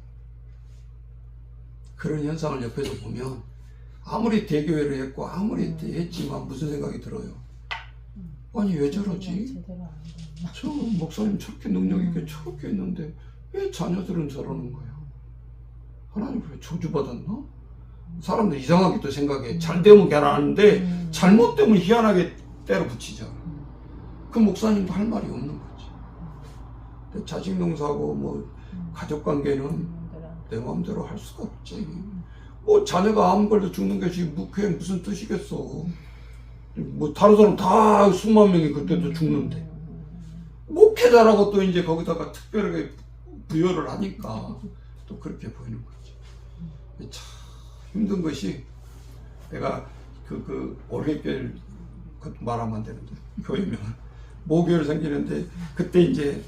그런 현상을 옆에서 보면 아무리 대교회를 했고 아무리 했지만 무슨 생각이 들어요. 아니 왜 저러지? 저 목사님 저렇게 능력 있게 저렇게 했는데 왜 자녀들은 저러는 거야? 하나님 왜 저주받았나? 사람들 이상하게 또 생각해. 잘 되면 괜찮은데 잘못되면 희한하게 때려 붙이잖아. 그 목사님도 할 말이 없는 거지. 자식 농사하고 뭐 가족 관계는 내 마음대로 할 수가 없지. 뭐 자녀가 암 걸려 죽는 것이 그게 무슨 뜻이겠어. 뭐 다른 사람 다 수만 명이 그때도 죽는데 목회자라고 또 이제 거기다가 특별하게 부여를 하니까 또 그렇게 보이는 거지. 참 힘든 것이 내가 그 올개길 말하면 안 되는데 교회면 모교회를 생기는데 그때 이제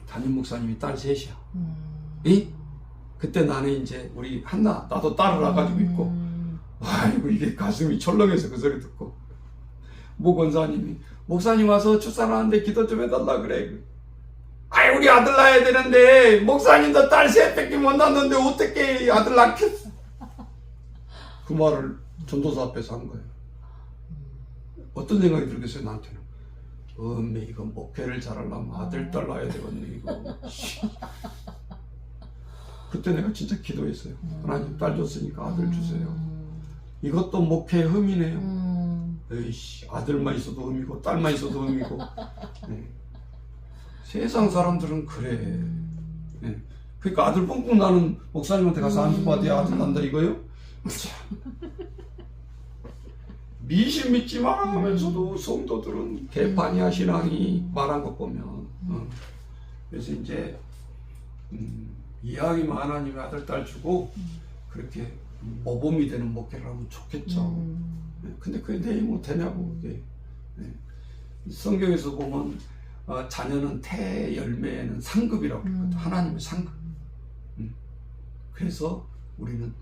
담임 목사님이 딸 셋이야. 이? 그때 나는 이제 우리 한나 나도 딸을 낳아가지고 있고 아이고 이게 가슴이 철렁해서 그 소리 듣고 모 권사님이 목사님 와서 출산하는데 기도 좀 해달라 그래. 아이 우리 아들 낳아야 되는데 목사님도 딸 셋밖에 못 낳았는데 어떻게 아들 낳겠어. 그 말을 전도사 앞에서 한 거예요. 어떤 생각이 들겠어요 나한테는. 엄매 이거 목회를 잘하려면 아들 딸 낳아야 되겠네 이거. 그때 내가 진짜 기도했어요. 하나님 딸 줬으니까 아들 주세요. 이것도 목회의 흠이네요. 에이씨 아들만 있어도 흠이고 딸만 있어도 흠이고. 네. 세상 사람들은 그래. 네. 그러니까 아들 뻥뻥 나는 목사님한테 가서 안수 받아야 아들 난다 이거요? 미신 믿지 마 하면서도 성도들은 개판이야 신앙이 말한 것 보면. 그래서 이제 이왕이면 하나님이 아들 딸 주고 그렇게 모범이 되는 목회를 하면 좋겠죠. 근데 그게 내용은 되냐고 그게. 성경에서 보면 자녀는 태 열매에는 상급이라고 그러거든. 하나님의 상급. 그래서 우리는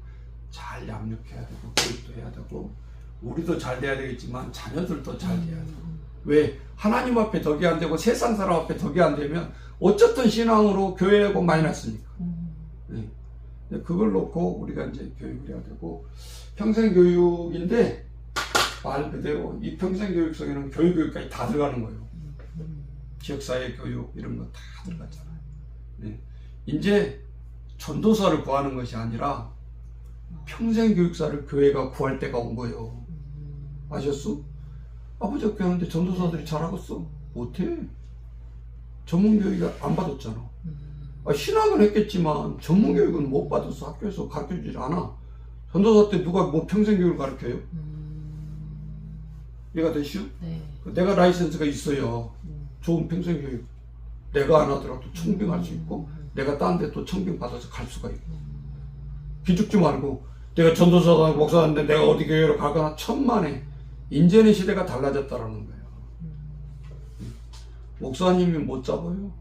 잘 양육해야 되고 교육도 해야 되고 우리도 잘 돼야 되겠지만 자녀들도 잘 돼야 되고. 왜? 하나님 앞에 덕이 안 되고 세상 사람 앞에 덕이 안 되면 어쨌든 신앙으로 교회하고 많이 났으니까. 네. 그걸 놓고 우리가 이제 교육을 해야 되고 평생교육인데 말 그대로 이 평생교육 속에는 교육까지 다 들어가는 거예요. 지역사회 교육 이런 거 다 들어갔잖아요. 네. 이제 전도사를 구하는 것이 아니라 평생교육사를 교회가 구할 때가 온 거예요. 아셨어? 아버지 학교 하는데 전도사들이 잘하겠어? 못해. 전문교육을 안 받았잖아. 신학은 했겠지만 전문교육은 못 받아서 학교에서 가르쳐주질 않아. 전도사 때 누가 뭐 평생교육을 가르쳐요? 이해가 되시오? 네. 내가 라이센스가 있어요. 좋은 평생교육. 내가 안 하더라도 청빙할 수 있고 내가 딴 데 또 청빙 받아서 갈 수가 있고. 기죽지 말고 내가 전도사다 목사인데 내가 어디 교회로 가거나 천만에 인제의 시대가 달라졌다라는 거예요. 목사님이 못 잡아요.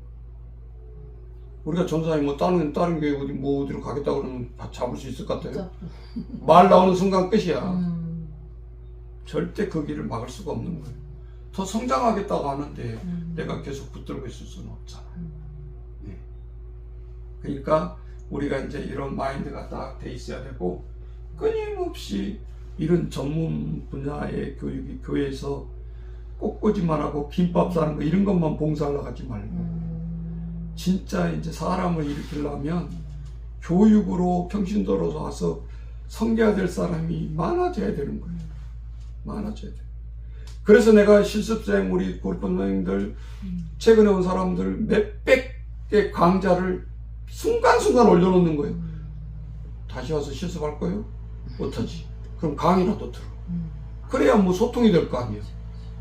우리가 전사님 뭐 다른 교회 어디로 가겠다 그러면 잡을 수 있을 것 같아요? 말 나오는 순간 끝이야. 절대 그 길을 막을 수가 없는 거예요. 더 성장하겠다고 하는데 내가 계속 붙들고 있을 수는 없잖아요. 네. 그러니까 우리가 이제 이런 마인드가 딱 돼 있어야 되고 끊임없이 이런 전문 분야의 교육이 교회에서 꽃꽂이만 하고 김밥 사는 거 이런 것만 봉사하려고 하지 말고 진짜 이제 사람을 일으키려면 교육으로 평신도로 와서 섬겨야 될 사람이 많아져야 되는 거예요. 많아져야 돼. 그래서 내가 실습생 우리 골프선생님들 최근에 온 사람들 몇백 개 강좌를 순간순간 올려놓는 거예요. 다시 와서 실습할 거예요? 못하지. 그럼 강의라도 들어. 그래야 뭐 소통이 될 거 아니에요.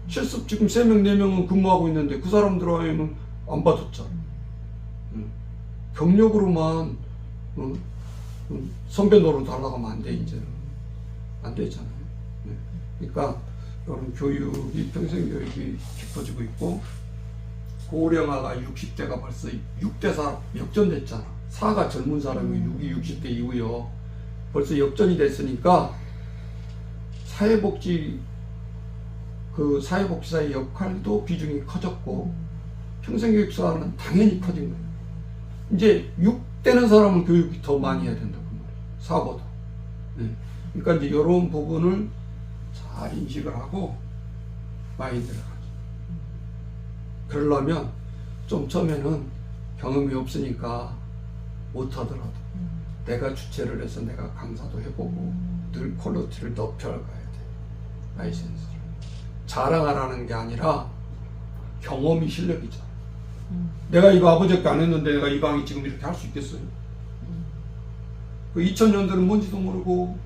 실습 지금 3명, 4명은 근무하고 있는데 그 사람들하고는 안 받았잖아. 경력으로만 선배 노릇 하려고 하면 안 돼, 이제는. 안 되잖아요. 네. 그러니까 이런 교육이, 평생교육이 깊어지고 있고 고령화가 60대가 벌써 6대4 역전됐잖아. 4가 젊은 사람이 6이 60대 이후요. 벌써 역전이 됐으니까 사회복지사의 역할도 비중이 커졌고 평생교육사는 당연히 커진 거예요. 이제 6되는 사람은 교육이 더 많이 해야 된다고 말이에요. 4보다. 네. 그러니까 이제 이런 부분을 잘 인식을 하고 마인드를 하죠. 그러려면 좀 처음에는 경험이 없으니까 못하더라도 내가 주최를 해서 내가 강사도 해보고 늘 퀄리티를 높여가야 돼. 라이센스를. 자랑하라는 게 아니라 경험이 실력이잖아. 내가 이거 아버지께 안 했는데 내가 이 강의 지금 이렇게 할 수 있겠어요? 그 2000년대는 뭔지도 모르고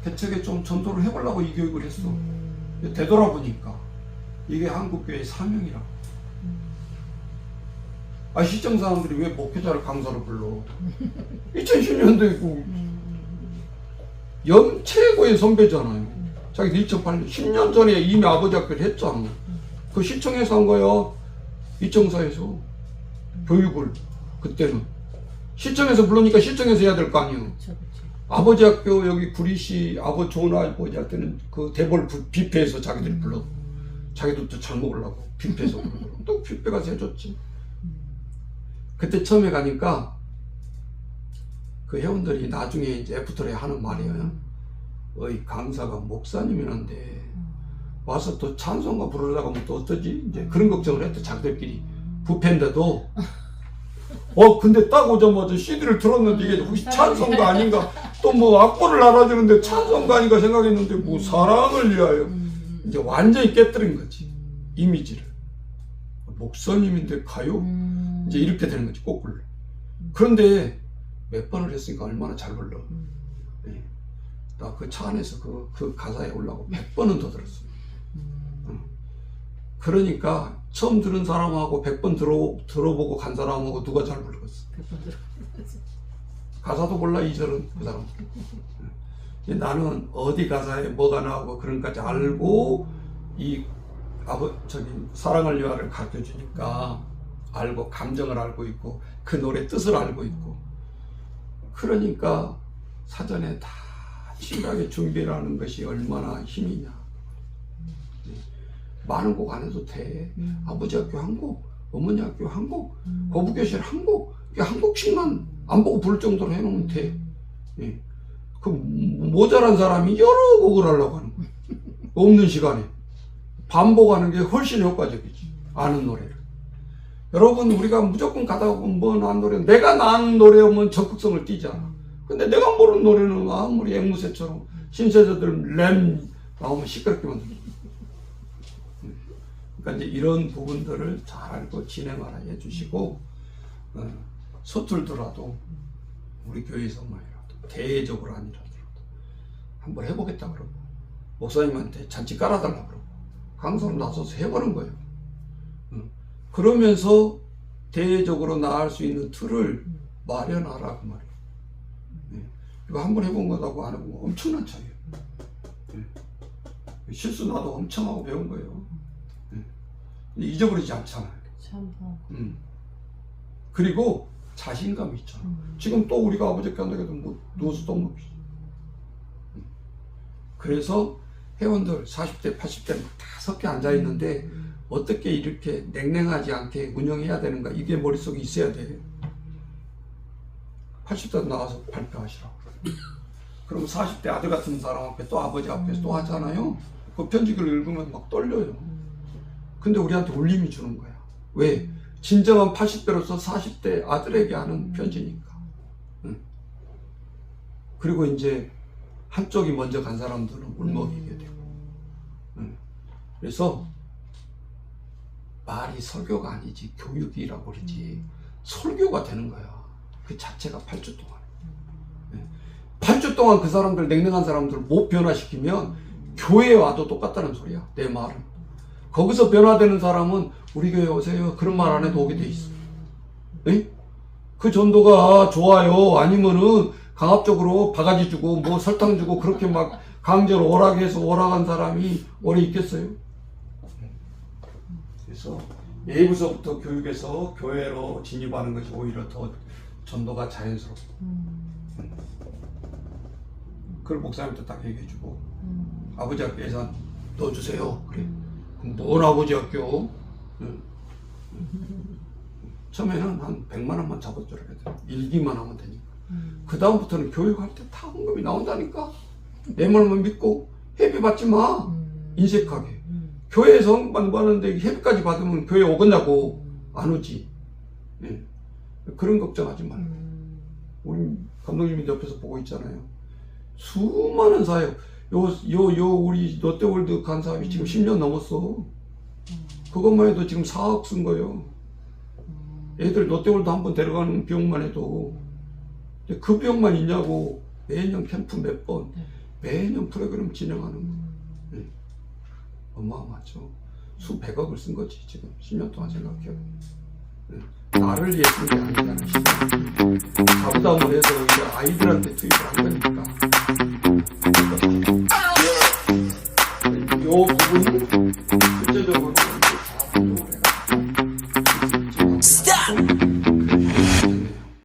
대책에 좀 전도를 해보려고 이 교육을 했어. 되돌아보니까 이게 한국교회의 사명이라고. 시청 사람들이 왜 목회자를 강사로 불러? 2010년대고 최고의 선배잖아요. 자기도 2008년 10년 전에 이미 아버지 학교를 했잖아. 그 시청에서 한 거야. 이청사에서 교육을. 그때는 시청에서 부르니까 시청에서 해야 될 거 아니에요. 그쵸. 아버지 학교 여기 구리시 좋은 아버지 할 때는 그 대벌 뷔페에서 자기들이 불러. 자기도 또 잘 먹으려고 뷔페에서 부르고 또 뷔페 가서 해줬지. 그때 처음에 가니까 그 회원들이 나중에 이제 애프터에 하는 말이에요. 어이 강사가 목사님이란데 와서 또 찬송가 부르려고 하면 또 어떠지? 이제 그런 걱정을 했대. 자기들끼리 뷔페인데도 근데 딱 오자마자 CD를 들었는데 이게 혹시 찬송가 아닌가? 또 뭐 악보를 알아주는데 찬송가 아닌가 생각했는데 뭐 사랑을 위하여 이제 완전히 깨뜨린 거지. 이미지를. 목사님인데 가요? 이제 이렇게 되는 거지. 거꾸로. 그런데 몇 번을 했으니까 얼마나 잘 불러. 네. 나 그 차 안에서 그 가사에 올라고 100번은 더 들었어. 그러니까 처음 들은 사람하고 100번 들어보고 간 사람하고 누가 잘 부르겠어. 가사도 몰라 2절은 그 사람. 나는 어디 가사에 뭐가 나오고 그런 것까지 알고 사랑을 위하여를 가르쳐 주니까 알고 감정을 알고 있고 그 노래 뜻을 알고 있고 그러니까 사전에 다 치밀하게 준비를 하는 것이 얼마나 힘이냐. 많은 곡 안 해도 돼. 아버지 학교 한 곡, 어머니 학교 한 곡, 거부교실 한 곡, 한 곡씩만 안 보고 부를 정도로 해놓으면 돼. 예. 그 모자란 사람이 여러 곡을 하려고 하는 거야. 없는 시간에. 반복하는 게 훨씬 효과적이지. 아는 노래를. 여러분 우리가 무조건 가다 보면 뭐 나은 노래, 내가 나은 노래면 적극성을 띠잖아. 근데 내가 모르는 노래는 아무리 앵무새처럼 신세대들 램 나오면 시끄럽게 만들어. 그러니까 이제 이런 부분들을 잘 알고 진행하라 해주시고, 서툴더라도 우리 교회에서만이라도 대외적으로 아니라도 한번 해보겠다 그러고 목사님한테 잔치 깔아달라 그러고 강사로 나서서 해보는 거예요. 그러면서 대외적으로 나갈 수 있는 틀을 마련하라 그 말이에요. 이거 한번 해본 거하고 안 해본 거 엄청난 차이예요. 실수 나도 엄청 하고 배운 거예요. 잊어버리지 않잖아요. 참. 그리고 자신감이 있잖아. 지금 또 우리가 아버지께 한다고 해도 누워서 똥 먹지. 그래서 회원들 40대, 80대는 다 섞여 앉아 있는데 어떻게 이렇게 냉랭하지 않게 운영해야 되는가, 이게 머릿속에 있어야 돼. 80대 나와서 발표하시라고. 그럼 40대 아들 같은 사람 앞에 또 아버지 앞에서 또 하잖아요. 그 편지글 읽으면 막 떨려요. 근데 우리한테 울림이 주는 거야. 왜? 진정한 80대로서 40대 아들에게 하는 편지니까. 그리고 이제 한쪽이 먼저 간 사람들은 울먹이게 되고. 그래서 말이 설교가 아니지 교육이라고 그러지 설교가 되는 거야. 그 자체가 8주 동안. 8주 동안 그 사람들, 냉랭한 사람들을 못 변화시키면 교회에 와도 똑같다는 소리야. 내 말은. 거기서 변화되는 사람은 우리 교회 오세요. 그런 말 안 해도 오게 돼 있어. 에? 그 전도가 좋아요. 아니면은 강압적으로 바가지 주고 뭐 설탕 주고 그렇게 막 강제로 오락해서 오락한 사람이 오래 있겠어요? 그래서 예부서부터 교육에서 교회로 진입하는 것이 오히려 더 전도가 자연스럽고. 그걸 목사님한테 딱 얘기해주고 아버지 학교 예산 넣어주세요. 그래. 그럼 뭔 아버지 학교? 처음에는 한 100만 원만 잡아주라 그랬더니 일기만 하면 되니까. 그 다음부터는 교육할 때 다 헌금이 나온다니까. 내 말만 믿고 회비 받지 마. 인색하게. 교회에서 헌금 받는데 회비까지 받으면 교회 오겠냐고. 안 오지. 네. 그런 걱정하지 말고. 우리 감독님이 옆에서 보고 있잖아요. 수많은 사역. 우리 롯데월드 간 사업이 지금 10년 넘었어. 그것만 해도 지금 4억 쓴 거예요. 애들 롯데월드 한번 데려가는 비용만 해도. 그 비용만 있냐고. 매년 캠프 몇 번, 매년 프로그램 진행하는 거. 네. 어마어마하죠. 수백억을 쓴 거지, 지금. 10년 동안 생각해요. 네. 나를 위해 쓴 게 아니라는 시간. 가부담을 해서 이제 아이들한테 투입을 한 거니까.